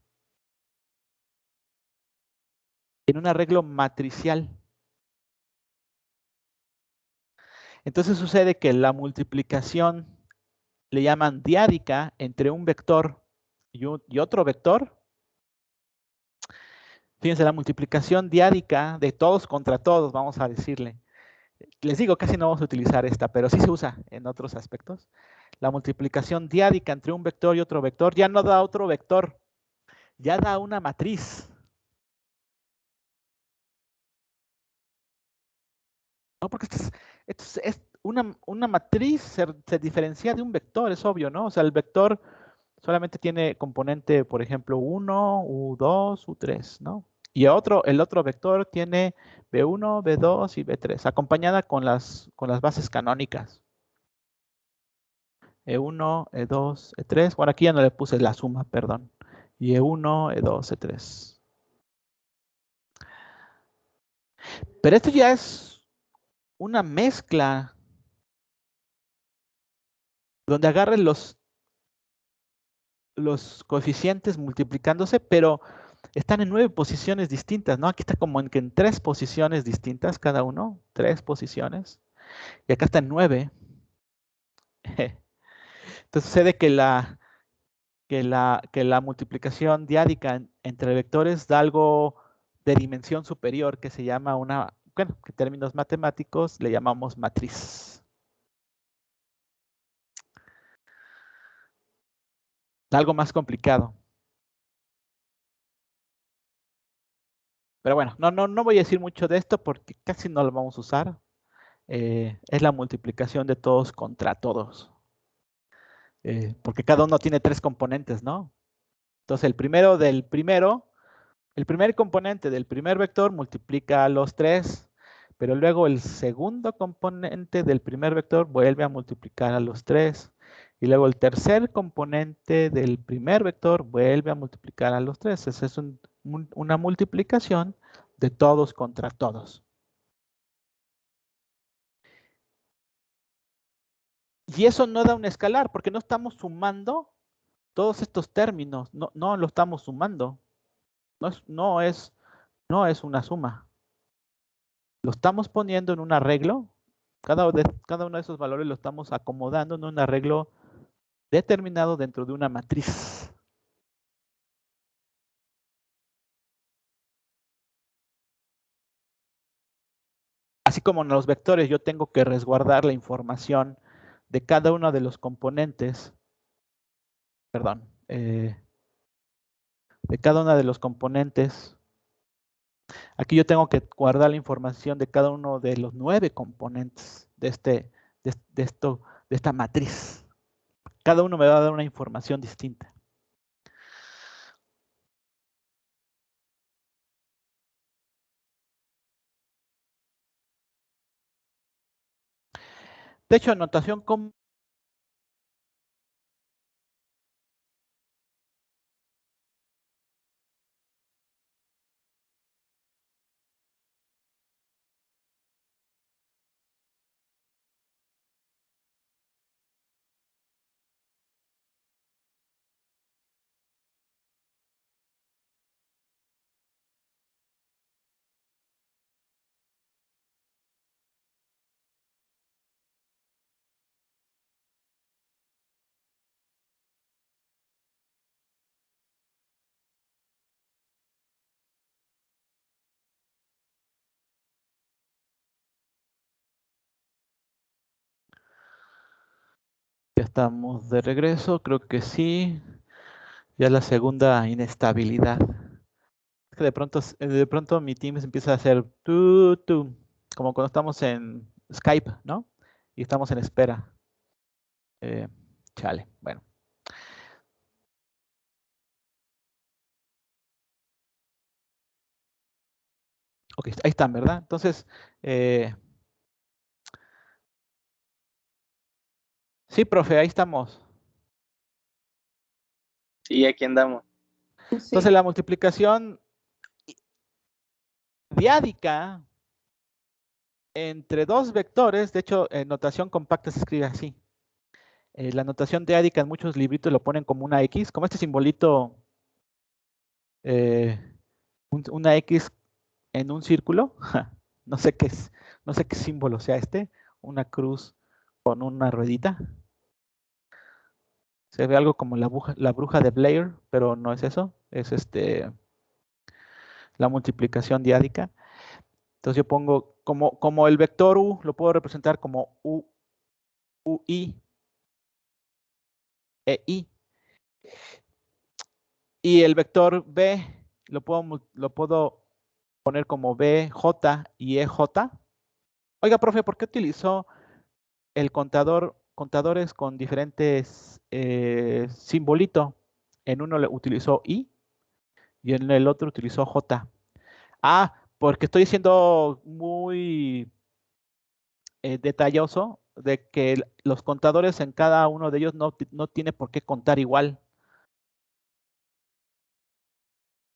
En un arreglo matricial. Entonces sucede que la multiplicación le llaman diádica entre un vector y otro vector. Fíjense, la multiplicación diádica de todos contra todos, vamos a decirle. Les digo, casi no vamos a utilizar esta, pero sí se usa en otros aspectos. La multiplicación diádica entre un vector y otro vector ya no da otro vector, ya da una matriz. No, porque esto es una matriz, se diferencia de un vector, es obvio, ¿no? O sea, el vector solamente tiene componente, por ejemplo, 1, U2, U3, ¿no? Y el otro vector tiene B1, B2 y B3, acompañada con las bases canónicas. E1, E2, E3. Bueno, aquí ya no le puse la suma, perdón. Y E1, E2, E3. Pero esto ya es una mezcla donde agarren los coeficientes multiplicándose, pero están en 9 posiciones distintas, ¿no? Aquí está como en 3 posiciones distintas cada uno, 3 posiciones. Y acá está en 9. Entonces sucede que la multiplicación diádica entre vectores da algo de dimensión superior que se llama bueno, que en términos matemáticos le llamamos matriz. Algo más complicado. Pero bueno, no voy a decir mucho de esto porque casi no lo vamos a usar. Es la multiplicación de todos contra todos. Porque cada uno tiene 3 componentes, ¿no? Entonces el primer componente del primer vector multiplica a los 3, pero luego el segundo componente del primer vector vuelve a multiplicar a los 3. Y luego el tercer componente del primer vector vuelve a multiplicar a los 3. Esa es una multiplicación de todos contra todos. Y eso no da un escalar, porque no estamos sumando todos estos términos, no lo estamos sumando. No es una suma. Lo estamos poniendo en un arreglo. Cada uno de esos valores lo estamos acomodando en un arreglo determinado dentro de una matriz. Así como en los vectores yo tengo que resguardar la información de cada uno de los componentes, perdón, de cada uno de los componentes. Aquí yo tengo que guardar la información de cada uno de los 9 componentes de esta matriz. Cada uno me va a dar una información distinta. De hecho, notación Ya estamos de regreso, creo que sí. Ya la segunda inestabilidad. Es que de pronto mi Teams empieza a hacer como cuando estamos en Skype, ¿no? Y estamos en espera. Chale, bueno. Ok, ahí están, ¿verdad? Entonces, sí, profe, ahí estamos. Sí, aquí andamos. Entonces, la multiplicación diádica entre dos vectores, de hecho, en notación compacta se escribe así. La notación diádica en muchos libritos lo ponen como una X, como este simbolito, una X en un círculo. No sé qué es, no sé qué símbolo sea este, una cruz con una ruedita. Se ve algo como la bruja de Blair, pero no es eso, es la multiplicación diádica. Entonces yo pongo como el vector U, lo puedo representar como UI, EI. Y el vector B lo puedo poner como BJ y EJ. Oiga, profe, ¿por qué utilizó el contadores con diferentes simbolitos? En uno le utilizó I y en el otro utilizó J. Ah, porque estoy siendo muy detalloso de que los contadores en cada uno de ellos no tiene por qué contar igual.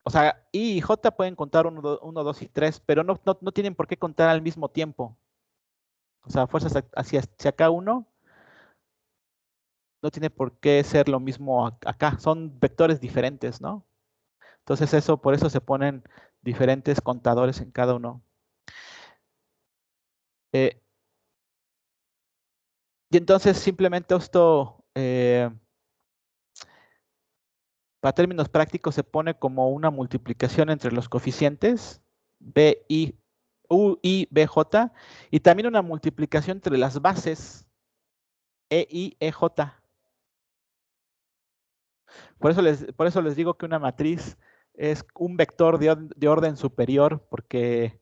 O sea, I y J pueden contar 1, 2 y 3, pero no tienen por qué contar al mismo tiempo. O sea, fuerzas hacia acá uno no tiene por qué ser lo mismo acá. Son vectores diferentes, ¿no? Entonces por eso se ponen diferentes contadores en cada uno. Y entonces simplemente esto, para términos prácticos, se pone como una multiplicación entre los coeficientes U, I, BJ, y también una multiplicación entre las bases EI, EJ. Por eso les digo que una matriz es un vector de orden superior, porque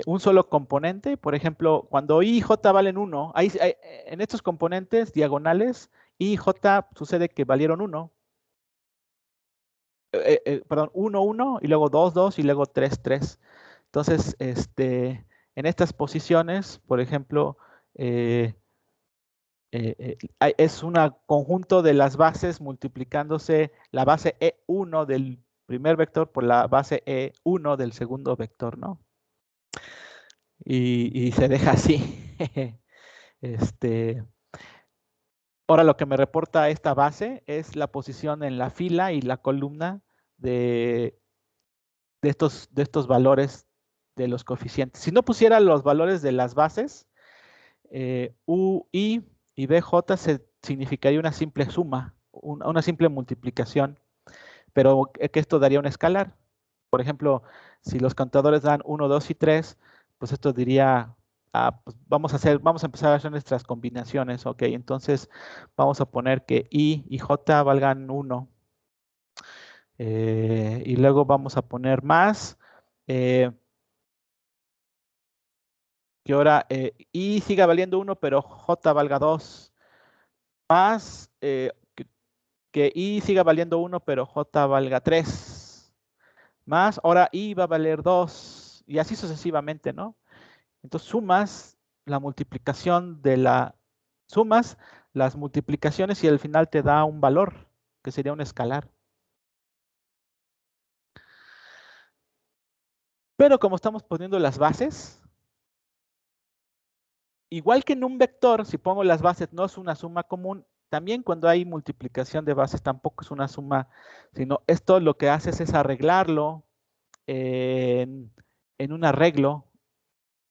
un solo componente, por ejemplo, cuando I y J valen 1, en estos componentes diagonales, I y J sucede que valieron 1. Perdón, 1, 1, y luego 2, 2, y luego 3, 3. Entonces, en estas posiciones, por ejemplo, es un conjunto de las bases multiplicándose la base E1 del primer vector por la base E1 del segundo vector, ¿no? Y se deja así. Ahora lo que me reporta esta base es la posición en la fila y la columna de estos valores de los coeficientes. Si no pusiera los valores de las bases, UI y BJ significaría una simple suma, una simple multiplicación, pero que esto daría un escalar. Por ejemplo, si los contadores dan 1, 2 y 3, pues esto diría, pues vamos a empezar a hacer nuestras combinaciones, ok, entonces vamos a poner que I y J valgan 1, y luego vamos a poner más, que ahora I siga valiendo 1, pero J valga 2, más que I siga valiendo 1, pero J valga 3, más ahora I va a valer 2, y así sucesivamente, ¿no? Entonces sumas la multiplicación sumas las multiplicaciones y al final te da un valor, que sería un escalar. Pero como estamos poniendo las bases, igual que en un vector, si pongo las bases no es una suma común, también cuando hay multiplicación de bases tampoco es una suma, sino esto lo que haces es arreglarlo en un arreglo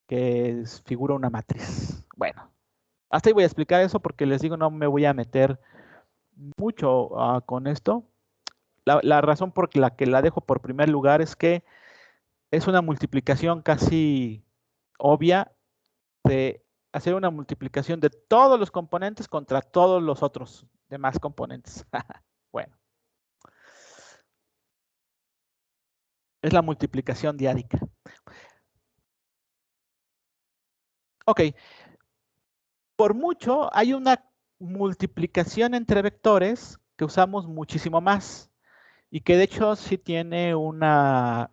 que figura una matriz. Bueno, hasta ahí voy a explicar eso porque les digo, no me voy a meter mucho con esto. La razón por la que la dejo por primer lugar es que es una multiplicación casi obvia de hacer una multiplicación de todos los componentes contra todos los otros demás componentes. Bueno. Es la multiplicación diádica. Ok. Por mucho, hay una multiplicación entre vectores que usamos muchísimo más y que de hecho sí tiene una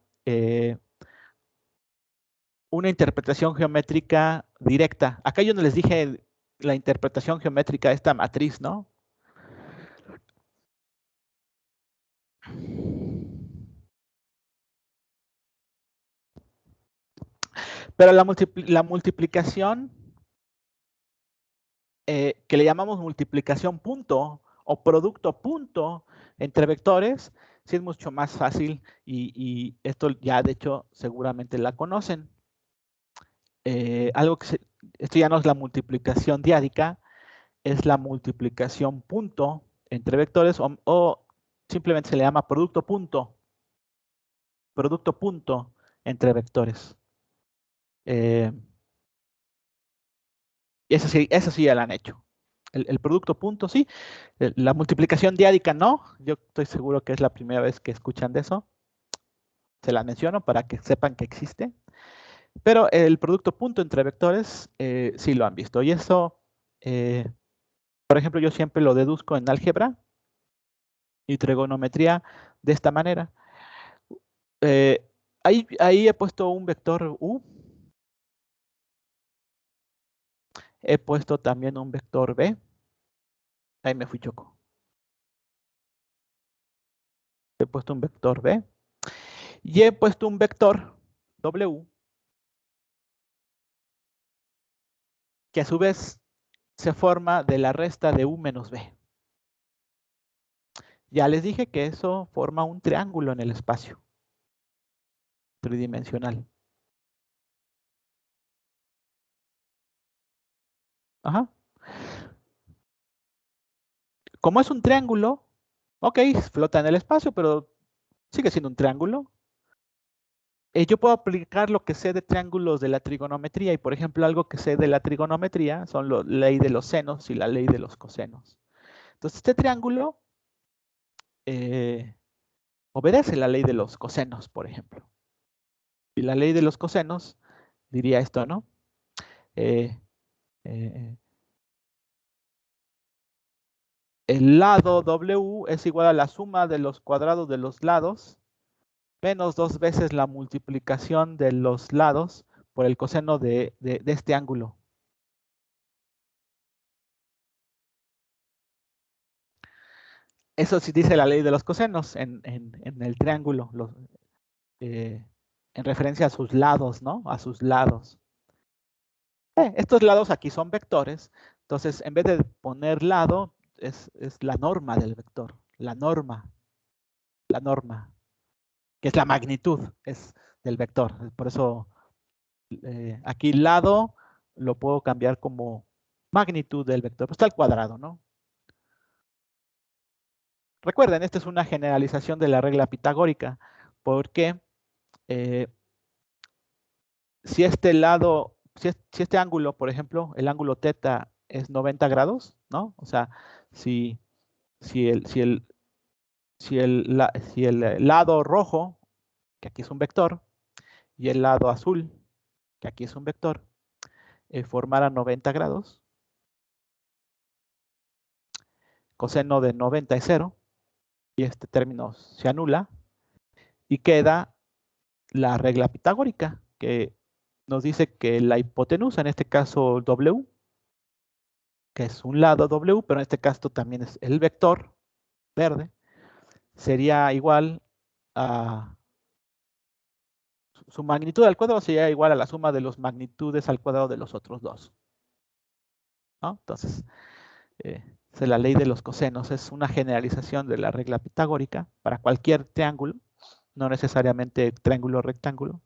interpretación geométrica directa. Acá yo no les dije la interpretación geométrica de esta matriz, ¿no? Pero la multiplicación que le llamamos multiplicación punto o producto punto entre vectores, sí es mucho más fácil y esto ya de hecho seguramente la conocen. Esto ya no es la multiplicación diádica, es la multiplicación punto entre vectores o simplemente se le llama producto punto entre vectores. Y eso sí ya la han hecho. El producto punto sí, la multiplicación diádica no, yo estoy seguro que es la primera vez que escuchan de eso. Se la menciono para que sepan que existe. Pero el producto punto entre vectores sí lo han visto. Y eso, por ejemplo, yo siempre lo deduzco en álgebra y trigonometría de esta manera. Ahí he puesto un vector U. He puesto también un vector B. Ahí me fui choco. He puesto un vector B. Y he puesto un vector W. Que a su vez se forma de la resta de U menos B. Ya les dije que eso forma un triángulo en el espacio tridimensional. Ajá. Como es un triángulo, ok, flota en el espacio, pero sigue siendo un triángulo. Yo puedo aplicar lo que sé de triángulos de la trigonometría y, por ejemplo, algo que sé de la trigonometría son la ley de los senos y la ley de los cosenos. Entonces, este triángulo obedece la ley de los cosenos, por ejemplo. Y la ley de los cosenos diría esto, ¿no? El lado W es igual a la suma de los cuadrados de los lados menos 2 veces la multiplicación de los lados por el coseno de este ángulo. Eso sí dice la ley de los cosenos en el triángulo, en referencia a sus lados, ¿no? A sus lados. Estos lados aquí son vectores, entonces en vez de poner lado, es la norma del vector, la norma, que es la magnitud del vector. Por eso aquí lado lo puedo cambiar como magnitud del vector, pues está al cuadrado, ¿no? Recuerden, esta es una generalización de la regla pitagórica, porque si este lado, si este ángulo, por ejemplo, el ángulo θ es 90 grados, ¿no? O sea, si el lado rojo, que aquí es un vector, y el lado azul, que aquí es un vector, formara 90 grados, coseno de 90 es 0, y este término se anula, y queda la regla pitagórica, que nos dice que la hipotenusa, en este caso W, que es un lado W, pero en este caso también es el vector verde, sería igual a su magnitud al cuadrado, sería igual a la suma de las magnitudes al cuadrado de los otros dos, ¿no? Entonces, es la ley de los cosenos, es una generalización de la regla pitagórica para cualquier triángulo, no necesariamente triángulo rectángulo.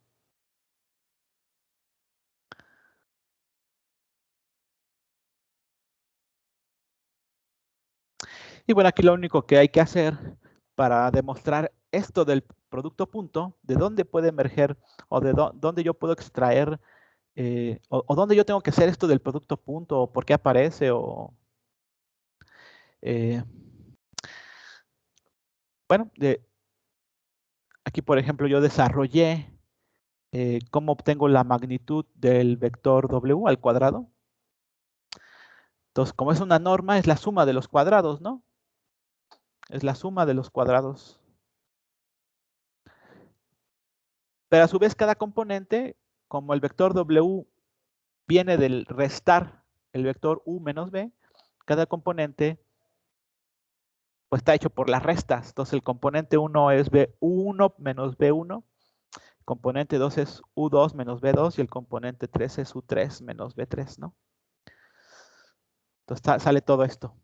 Y bueno, aquí lo único que hay que hacer para demostrar esto del producto punto, de dónde puede emerger o de dónde yo puedo extraer o dónde yo tengo que hacer esto del producto punto, o por qué aparece, o bueno, aquí por ejemplo yo desarrollé cómo obtengo la magnitud del vector W al cuadrado. Entonces, como es una norma, es la suma de los cuadrados, ¿no? Es la suma de los cuadrados. Pero a su vez cada componente, como el vector W viene del restar el vector U menos B, cada componente pues está hecho por las restas. Entonces el componente 1 es U1 menos B1, el componente 2 es U2 menos B2 y el componente 3 es U3 menos B3, ¿no? Entonces sale todo esto.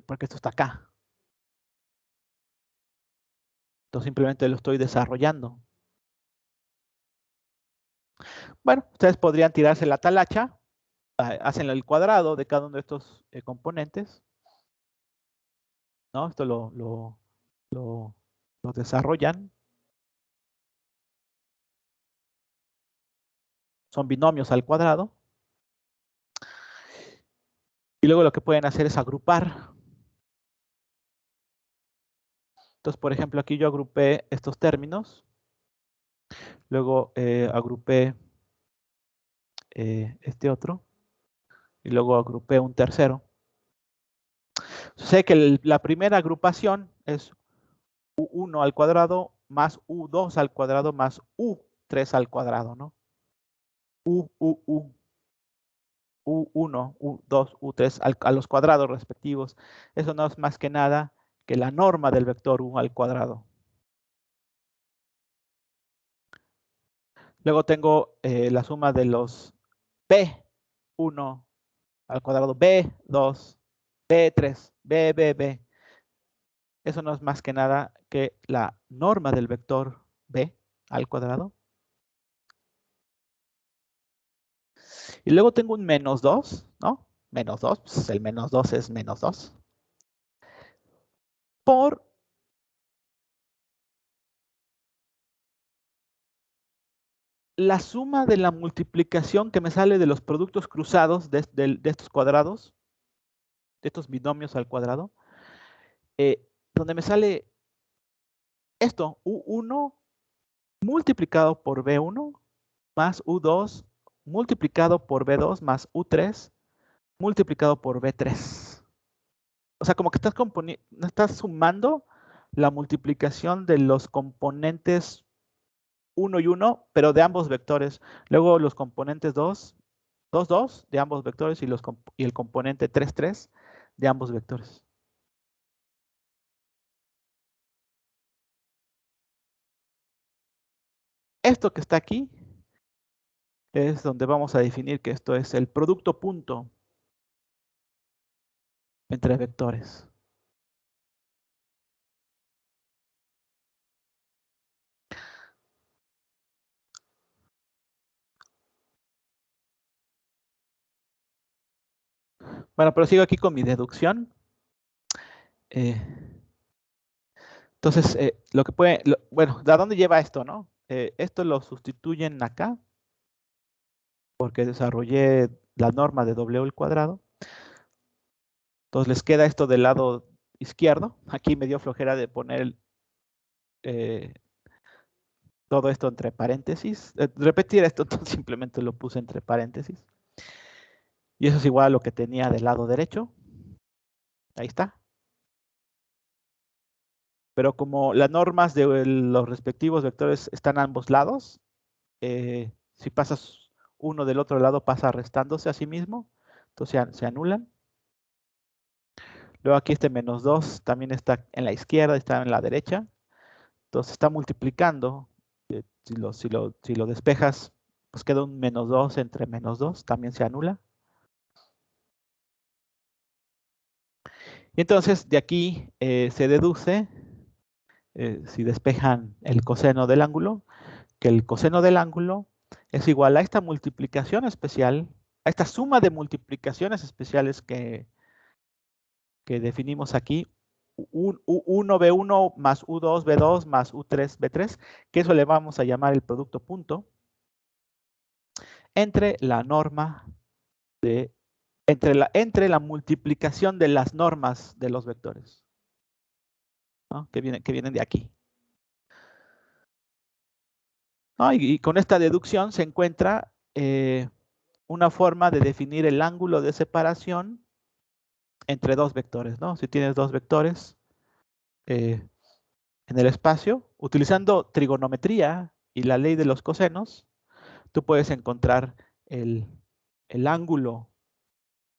Porque esto está acá. Entonces simplemente lo estoy desarrollando. Bueno, ustedes podrían tirarse la talacha, hacen el cuadrado de cada uno de estos componentes, ¿no? Esto lo desarrollan. Son binomios al cuadrado. Y luego lo que pueden hacer es agrupar. Entonces, por ejemplo, aquí yo agrupé estos términos. Luego agrupé este otro. Y luego agrupé un tercero. Sé que la primera agrupación es U1 al cuadrado más U2 al cuadrado más U3 al cuadrado, ¿no? U1, U2, U3 a los cuadrados respectivos. Eso no es más que nada que la norma del vector U al cuadrado. Luego tengo la suma de los B1 al cuadrado, B2, B3, B. Eso no es más que nada que la norma del vector B al cuadrado. Y luego tengo un menos 2, ¿no? Menos 2, pues el menos 2 es menos 2. Por la suma de la multiplicación que me sale de los productos cruzados de estos cuadrados, de estos binomios al cuadrado, donde me sale esto, U1 multiplicado por B1 más U2 multiplicado por B2 más U3 multiplicado por B3. O sea, como que estás sumando la multiplicación de los componentes 1 y 1, pero de ambos vectores. Luego los componentes 2, 2, 2 de ambos vectores y el componente 3, 3 de ambos vectores. Esto que está aquí es donde vamos a definir que esto es el producto punto entre vectores. Bueno, pero sigo aquí con mi deducción. Entonces, lo que bueno, ¿a dónde lleva esto, no? Esto lo sustituyen acá, porque desarrollé la norma de W al cuadrado. Entonces les queda esto del lado izquierdo. Aquí me dio flojera de poner todo esto entre paréntesis. Repetir esto, entonces simplemente lo puse entre paréntesis. Y eso es igual a lo que tenía del lado derecho. Ahí está. Pero como las normas de los respectivos vectores están a ambos lados, si pasas uno del otro lado pasa restándose a sí mismo. Entonces se anulan. Luego aquí este menos 2 también está en la izquierda, está en la derecha. Entonces está multiplicando. Si lo despejas, pues queda un menos 2 entre menos 2, también se anula. Y entonces de aquí se deduce, si despejan el coseno del ángulo, que el coseno del ángulo es igual a esta multiplicación especial, a esta suma de multiplicaciones especiales que definimos aquí, U1B1 más U2B2 más U3B3, que eso le vamos a llamar el producto punto, entre la norma de, entre la multiplicación de las normas de los vectores, ¿no? que vienen de aquí. ¿No? Y con esta deducción se encuentra una forma de definir el ángulo de separación entre dos vectores, ¿no? Si tienes dos vectores en el espacio, utilizando trigonometría y la ley de los cosenos, tú puedes encontrar el ángulo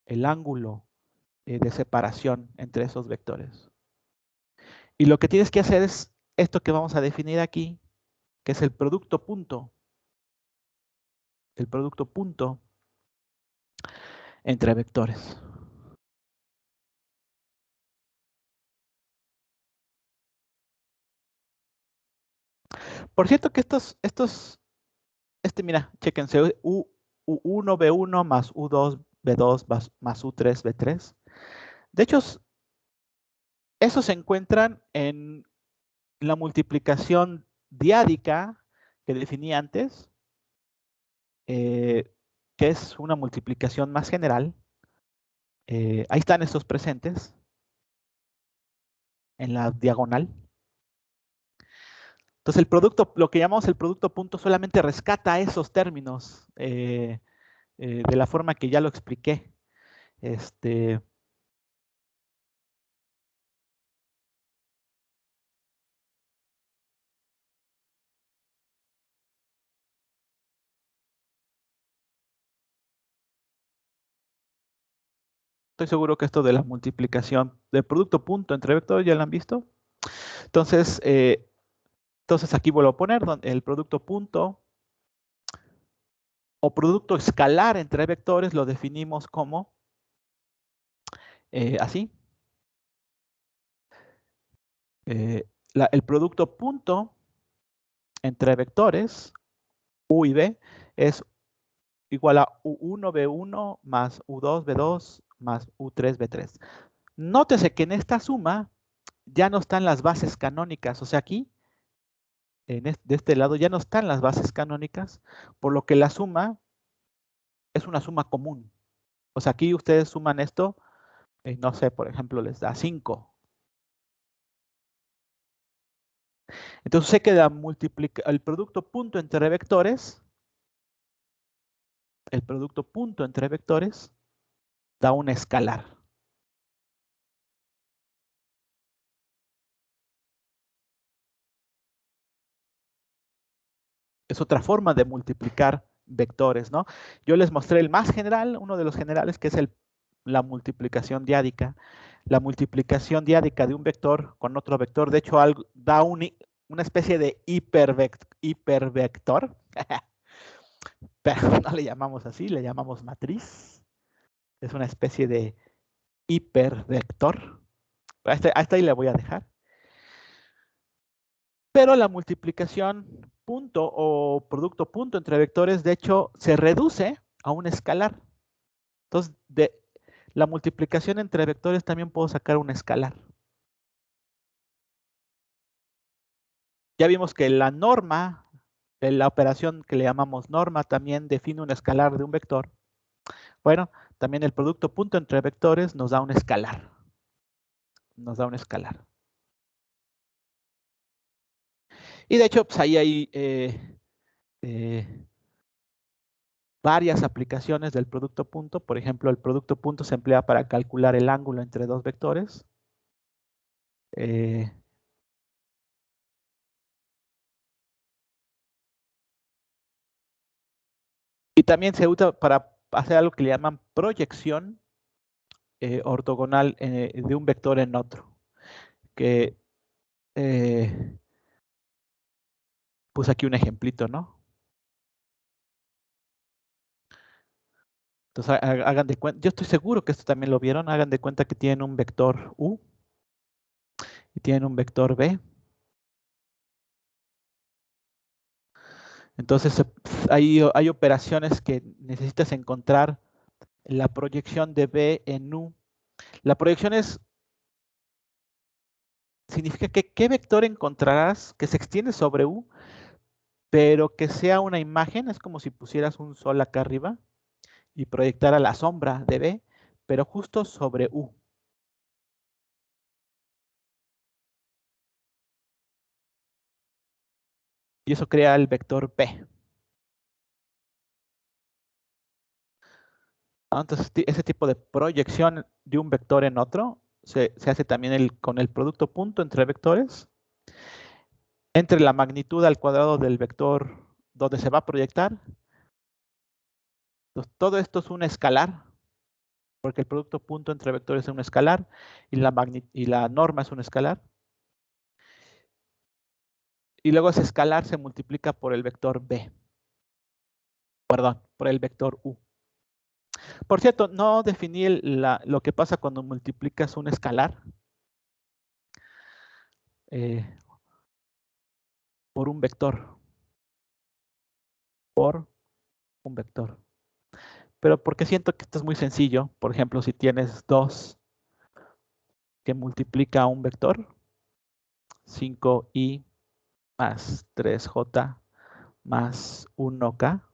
de separación entre esos vectores. Y lo que tienes que hacer es esto que vamos a definir aquí, que es el producto punto. El producto punto entre vectores. Por cierto que mira, chéquense, U1B1 más U2B2 más U3B3. De hecho, esos se encuentran en la multiplicación diádica que definí antes, que es una multiplicación más general. Ahí están estos presentes en la diagonal. Entonces el producto, lo que llamamos el producto punto, solamente rescata esos términos de la forma que ya lo expliqué. Estoy seguro que esto de la multiplicación del producto punto entre vectores ya lo han visto. Entonces aquí vuelvo a poner el producto punto o producto escalar entre vectores lo definimos como así. El producto punto entre vectores U y B es igual a U1B1 más U2B2 más U3B3. Nótese que en esta suma ya no están las bases canónicas, o sea aquí, de este lado ya no están las bases canónicas, por lo que la suma es una suma común. O sea, aquí ustedes suman esto, no sé, por ejemplo, les da 5. Entonces se queda el producto punto entre vectores, da un escalar. Es otra forma de multiplicar vectores, ¿no? Yo les mostré el más general, uno de los generales, que es la multiplicación diádica. La multiplicación diádica de un vector con otro vector, de hecho, da una especie de hipervector. Pero no le llamamos así, le llamamos matriz. Es una especie de hipervector. Hasta ahí le voy a dejar. Pero la multiplicación punto o producto punto entre vectores, de hecho, se reduce a un escalar. Entonces, de la multiplicación entre vectores también puedo sacar un escalar. Ya vimos que la norma, la operación que le llamamos norma, también define un escalar de un vector. Bueno, también el producto punto entre vectores nos da un escalar. Y de hecho, pues ahí hay varias aplicaciones del producto punto. Por ejemplo, el producto punto se emplea para calcular el ángulo entre dos vectores. Y también se usa para hacer algo que le llaman proyección ortogonal de un vector en otro. Que puse aquí un ejemplito, ¿no? Entonces hagan de cuenta, yo estoy seguro que esto también lo vieron, hagan de cuenta que tienen un vector U y tienen un vector B. Entonces hay operaciones que necesitas encontrar la proyección de B en U. La proyección es significa que qué vector encontrarás que se extiende sobre U, pero que sea una imagen, es como si pusieras un sol acá arriba y proyectara la sombra de B, pero justo sobre U. Y eso crea el vector P. Entonces, ese tipo de proyección de un vector en otro se hace también con el producto punto entre vectores, entre la magnitud al cuadrado del vector donde se va a proyectar. Entonces, todo esto es un escalar, porque el producto punto entre vectores es un escalar y la norma es un escalar. Y luego ese escalar se multiplica por el vector B. Perdón, por el vector U. Por cierto, no definí lo que pasa cuando multiplicas un escalar por un vector. Por un vector. Pero porque siento que esto es muy sencillo. Por ejemplo, si tienes 2 que multiplica un vector, 5i más 3j más 1k.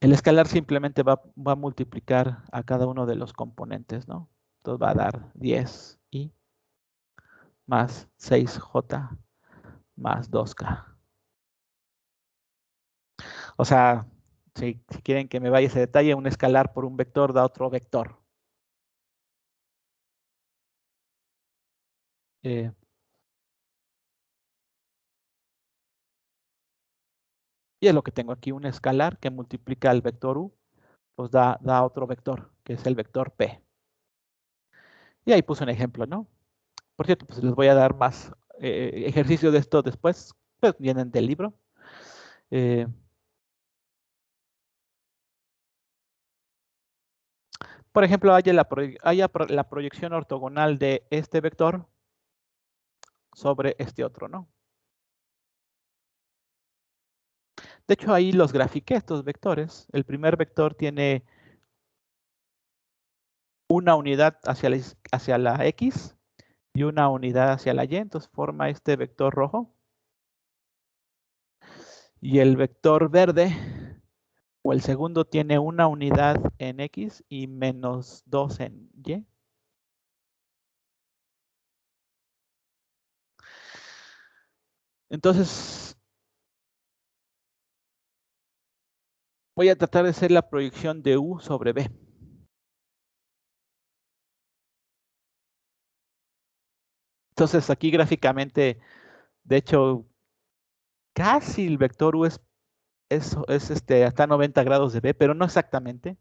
El escalar simplemente va a multiplicar a cada uno de los componentes, ¿no? Entonces va a dar 10i más 6j más 2k. O sea, si quieren que me vaya ese detalle, un escalar por un vector da otro vector. Y es lo que tengo aquí, un escalar que multiplica el vector u, pues da otro vector, que es el vector p. Y ahí puse un ejemplo, ¿no? Por cierto, pues les voy a dar más ejercicios de esto después, pues vienen del libro. Por ejemplo, haya la proyección ortogonal de este vector sobre este otro, ¿no? De hecho, ahí los grafiqué estos vectores. El primer vector tiene una unidad hacia la X y una unidad hacia la Y, entonces forma este vector rojo. Y el vector verde, o el segundo, tiene una unidad en X y menos 2 en Y. Entonces, voy a tratar de hacer la proyección de U sobre B. Entonces, aquí gráficamente, de hecho, casi el vector U es hasta 90 grados de B, pero no exactamente.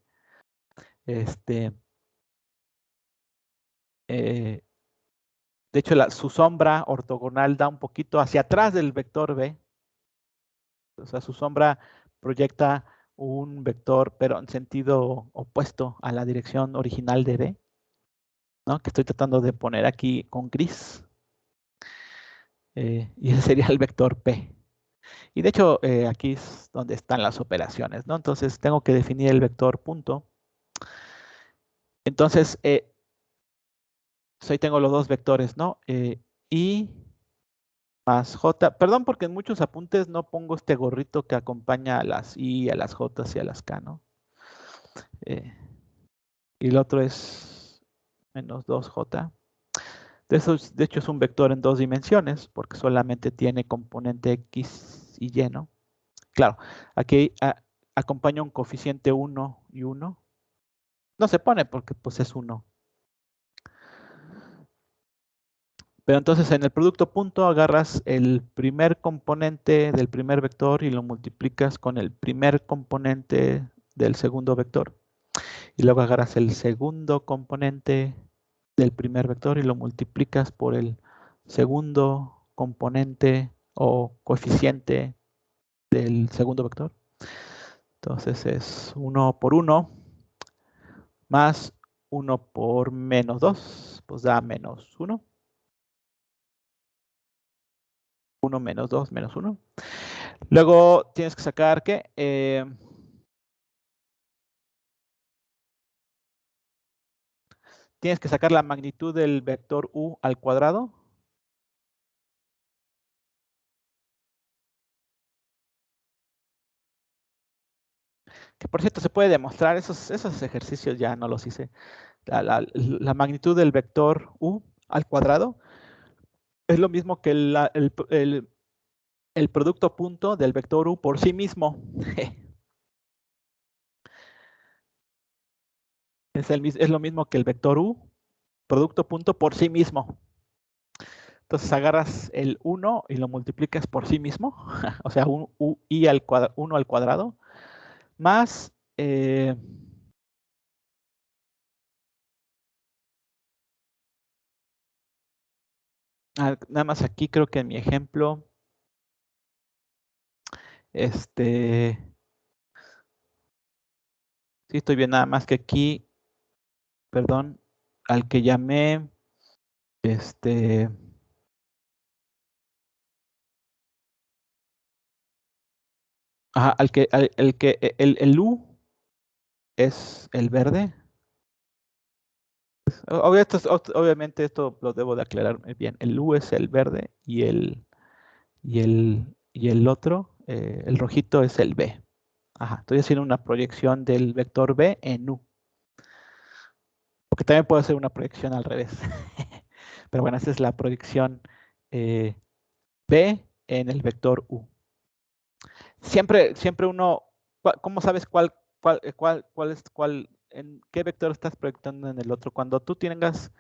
De hecho, su sombra ortogonal da un poquito hacia atrás del vector B. O sea, su sombra proyecta un vector, pero en sentido opuesto a la dirección original de B, ¿no? Que estoy tratando de poner aquí con gris. Y ese sería el vector P. Y de hecho, aquí es donde están las operaciones, ¿no? Entonces, tengo que definir el vector punto. Entonces, ahí tengo los dos vectores, ¿no? I más J. Perdón porque en muchos apuntes no pongo este gorrito que acompaña a las I, a las J y a las K, ¿no? Y el otro es menos 2J. De hecho, es un vector en 2 dimensiones porque solamente tiene componente X y Y, ¿no? Claro, aquí acompaña un coeficiente 1 y 1. No se pone porque pues es 1. Pero entonces en el producto punto agarras el primer componente del primer vector y lo multiplicas con el primer componente del segundo vector. Y luego agarras el segundo componente del primer vector y lo multiplicas por el segundo componente o coeficiente del segundo vector. Entonces es 1 por 1 más 1 por menos 2, pues da menos 1. 1 menos 2 menos 1. Luego tienes que sacar ¿qué? tienes que sacar la magnitud del vector u al cuadrado. Que por cierto se puede demostrar, esos ejercicios ya no los hice. La magnitud del vector u al cuadrado es lo mismo que el producto punto del vector u por sí mismo. Es lo mismo que el vector u, producto punto por sí mismo. Entonces agarras el 1 y lo multiplicas por sí mismo, o sea, 1 al cuadrado, más nada más aquí creo que en mi ejemplo, sí estoy bien, nada más que aquí, perdón, al que llamé, ajá, el U es el verde. Obviamente esto lo debo de aclarar bien. El U es el verde y el otro, el rojito, es el B. Ajá, estoy haciendo una proyección del vector B en U. Porque también puedo hacer una proyección al revés. Pero bueno, esa es la proyección B en el vector U. Siempre uno, ¿cómo sabes en qué vector estás proyectando en el otro? Cuando tú tengas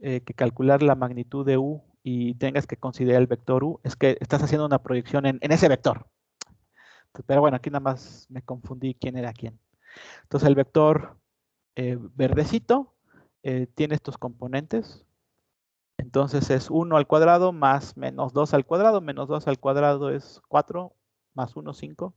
que calcular la magnitud de U y tengas que considerar el vector U, es que estás haciendo una proyección en ese vector. Pero bueno, aquí nada más me confundí quién era quién. Entonces el vector verdecito tiene estos componentes. Entonces es 1 al cuadrado más menos 2 al cuadrado. Menos 2 al cuadrado es 4, más 1, 5.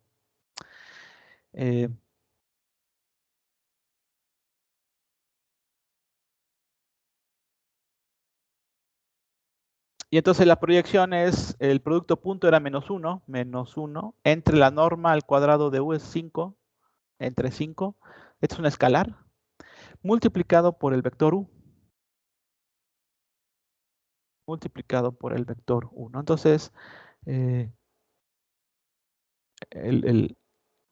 Y entonces la proyección es, el producto punto era menos 1, entre la norma al cuadrado de U es 5, entre 5, esto es un escalar, multiplicado por el vector U, multiplicado por el vector 1. Entonces, el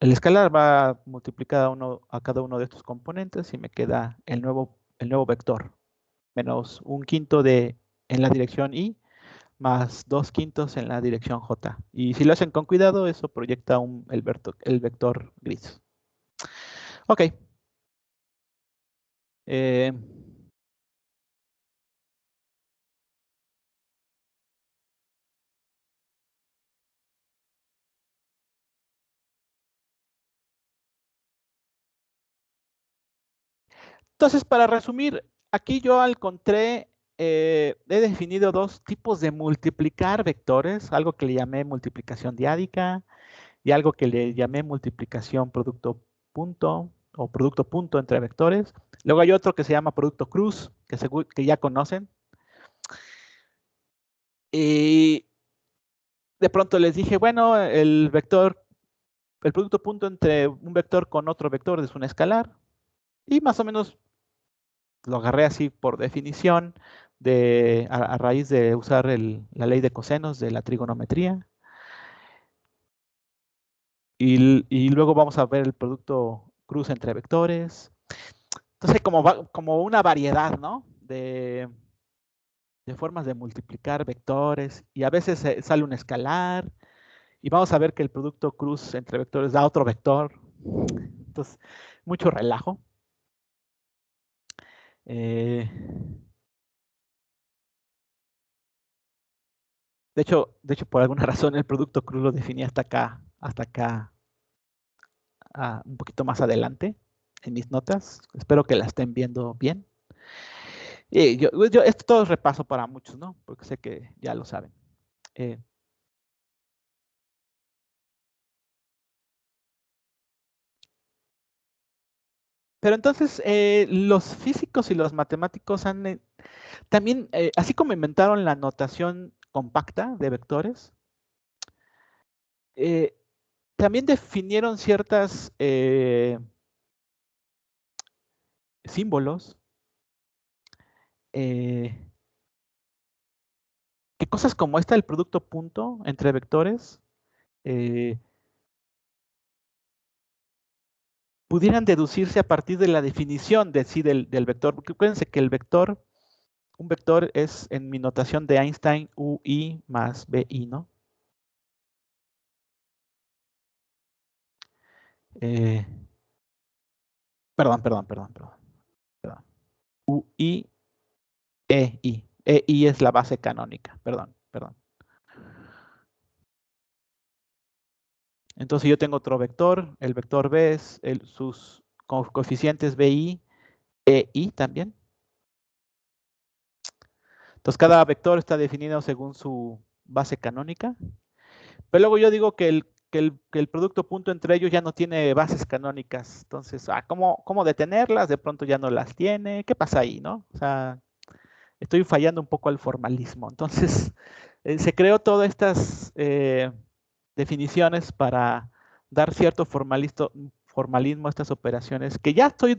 escalar va multiplicado a cada uno de estos componentes y me queda el nuevo vector, menos 1/5 en la dirección Y, más 2/5 en la dirección J. Y si lo hacen con cuidado, eso proyecta el vector gris. Ok. Entonces, para resumir, aquí yo encontré, he definido dos tipos de multiplicar vectores, algo que le llamé multiplicación diádica y algo que le llamé multiplicación producto punto o producto punto entre vectores. Luego hay otro que se llama producto cruz, que ya conocen. Y de pronto les dije, bueno, el producto punto entre un vector con otro vector es un escalar. Y más o menos lo agarré así por definición a raíz de usar la ley de cosenos de la trigonometría. Y luego vamos a ver el producto cruz entre vectores. Entonces, como una variedad, ¿no? De formas de multiplicar vectores. Y a veces sale un escalar. Y vamos a ver que el producto cruz entre vectores da otro vector. Entonces, mucho relajo. De hecho, por alguna razón el producto cruz lo definí hasta acá, un poquito más adelante en mis notas. Espero que la estén viendo bien. Y esto todo es repaso para muchos, ¿no? Porque sé que ya lo saben. Pero entonces, los físicos y los matemáticos han también, así como inventaron la notación compacta de vectores, también definieron ciertas símbolos que cosas como esta, el producto punto entre vectores, pudieran deducirse a partir de la definición de sí del vector. Porque acuérdense que el vector, un vector es en mi notación de Einstein UI más BI, ¿no? Perdón. UI, EI. EI es la base canónica, perdón. Entonces yo tengo otro vector, el vector B es sus coeficientes BI, EI también. Entonces cada vector está definido según su base canónica. Pero luego yo digo que el producto punto entre ellos ya no tiene bases canónicas. Entonces, ¿cómo detenerlas? De pronto ya no las tiene. ¿Qué pasa ahí, no? O sea, estoy fallando un poco al formalismo. Entonces, se creó todas estas definiciones para dar cierto formalismo a estas operaciones que ya estoy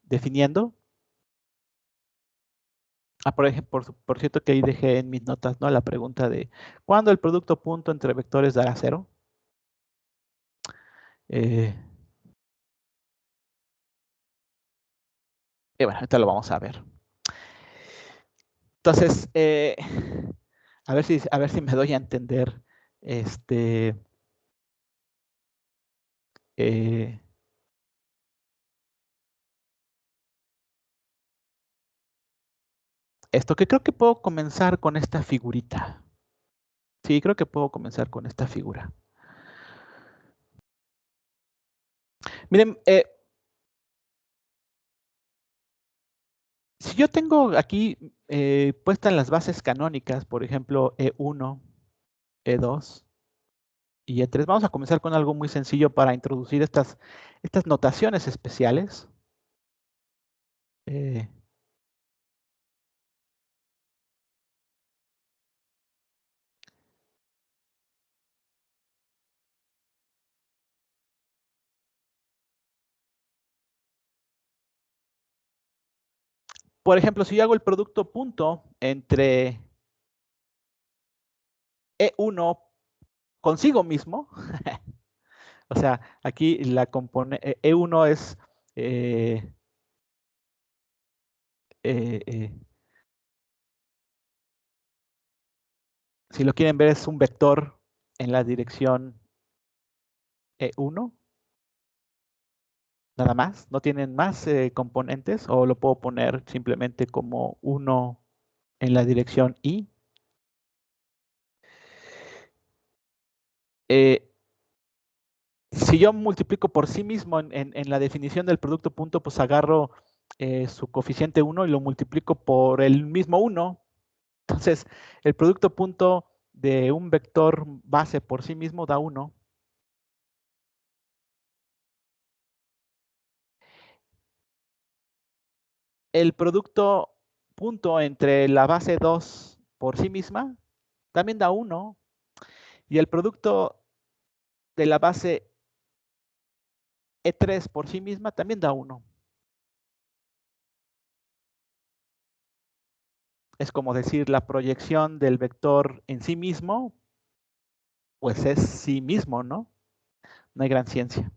definiendo. Por ejemplo, por cierto que ahí dejé en mis notas, ¿no? La pregunta de ¿cuándo el producto punto entre vectores dará cero? Y bueno, ahorita lo vamos a ver. Entonces, a ver si me doy a entender. Esto que creo que puedo comenzar con esta figurita. Sí, creo que puedo comenzar con esta figura. Miren, si yo tengo aquí puestas las bases canónicas, por ejemplo, E1, E2 y E3, vamos a comenzar con algo muy sencillo para introducir estas notaciones especiales. Por ejemplo, si yo hago el producto punto entre E1 consigo mismo, o sea, aquí la componente E1 es si lo quieren ver, es un vector en la dirección E1. Nada más, no tienen más componentes, o lo puedo poner simplemente como 1 en la dirección I. Si yo multiplico por sí mismo en la definición del producto punto, pues agarro su coeficiente 1 y lo multiplico por el mismo 1. Entonces, el producto punto de un vector base por sí mismo da 1. El producto punto entre la base 2 por sí misma también da 1. Y el producto de la base E3 por sí misma también da 1. Es como decir, la proyección del vector en sí mismo, pues es sí mismo, ¿no? No hay gran ciencia.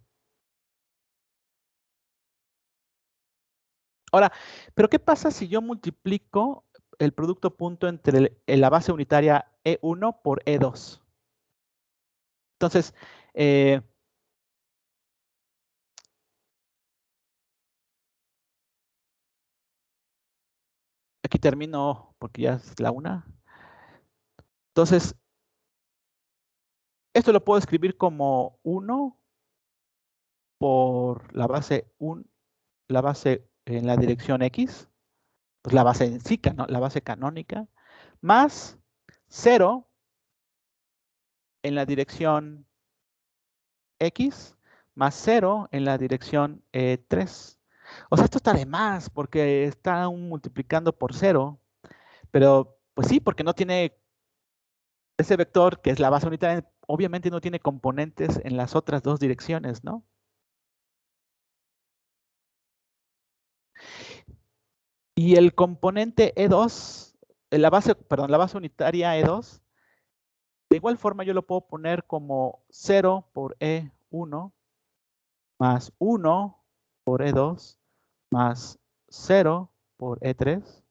Ahora, ¿pero qué pasa si yo multiplico el producto punto entre la base unitaria E1 por E2? Entonces, aquí termino porque ya es la 1. Entonces, esto lo puedo escribir como 1 por la base en la dirección X, pues la base en sí, la base canónica, más 0 en la dirección X, más 0 en la dirección 3. O sea, esto está de más, porque está multiplicando por 0, pero pues sí, porque no tiene ese vector, que es la base unitaria, obviamente no tiene componentes en las otras dos direcciones, ¿no? Y el componente E2, la base unitaria E2, de igual forma yo lo puedo poner como 0 por E1 más 1 por E2 más 0 por E3.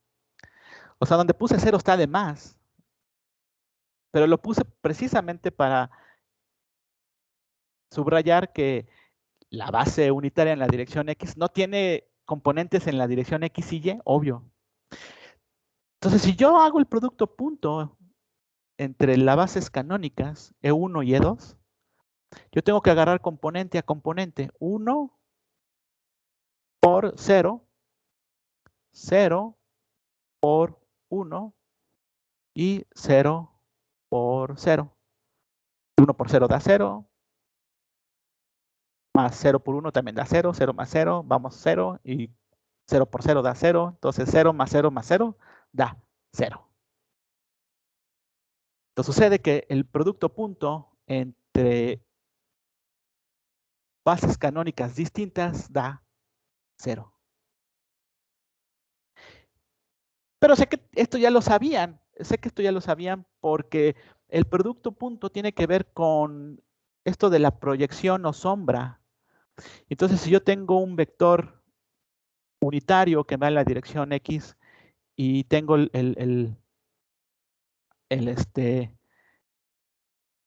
O sea, donde puse 0 está de más. Pero lo puse precisamente para subrayar que la base unitaria en la dirección X no tiene componentes en la dirección X y Y, obvio. Entonces, si yo hago el producto punto entre las bases canónicas E1 y E2, yo tengo que agarrar componente a componente. 1 por 0, 0 por 1 y 0 por 0. 1 por 0 da 0, más 0 por 1 también da 0, 0 más 0, vamos 0, y 0 por 0 da 0, entonces 0 más 0 más 0 da 0. Entonces sucede que el producto punto entre bases canónicas distintas da 0. Pero sé que esto ya lo sabían, porque el producto punto tiene que ver con esto de la proyección o sombra. Entonces, si yo tengo un vector unitario que va en la dirección X y tengo el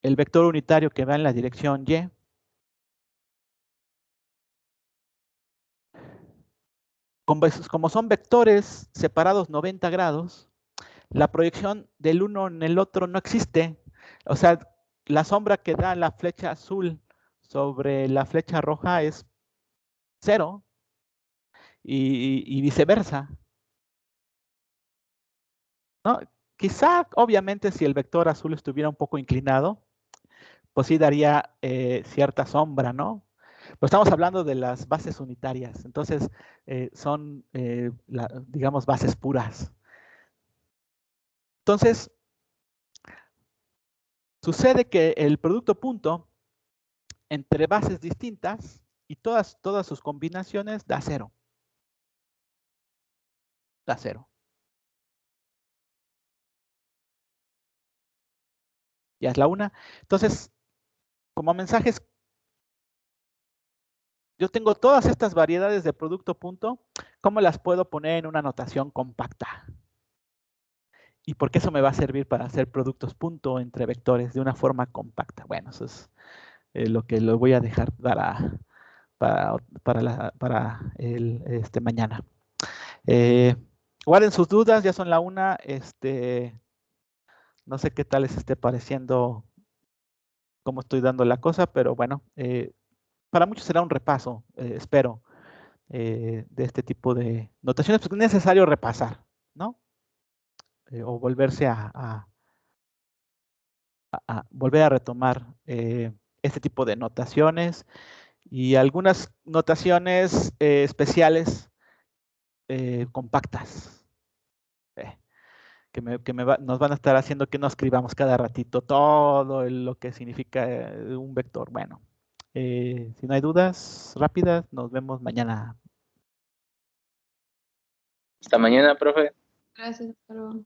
vector unitario que va en la dirección Y, como son vectores separados 90 grados, la proyección del uno en el otro no existe. O sea, la sombra que da la flecha azul sobre la flecha roja es 0 y viceversa, ¿no? Quizá, obviamente, si el vector azul estuviera un poco inclinado, pues sí daría cierta sombra, ¿no? Pero estamos hablando de las bases unitarias, entonces son, digamos, bases puras. Entonces, sucede que el producto punto entre bases distintas y todas sus combinaciones da 0. Da 0. Ya es la una. Entonces, como mensajes, yo tengo todas estas variedades de producto punto, ¿cómo las puedo poner en una notación compacta? ¿Y por qué eso me va a servir para hacer productos punto entre vectores de una forma compacta? Bueno, eso es lo que lo voy a dejar para mañana. Guarden sus dudas, ya son la una. No sé qué tal les esté pareciendo cómo estoy dando la cosa, pero bueno, para muchos será un repaso, espero, de este tipo de notaciones, porque es necesario repasar, ¿no? O volverse a volver a retomar este tipo de notaciones y algunas notaciones especiales compactas, nos van a estar haciendo que no escribamos cada ratito todo lo que significa un vector. Bueno, si no hay dudas rápidas, nos vemos mañana. Hasta mañana, profe. Gracias, hasta luego.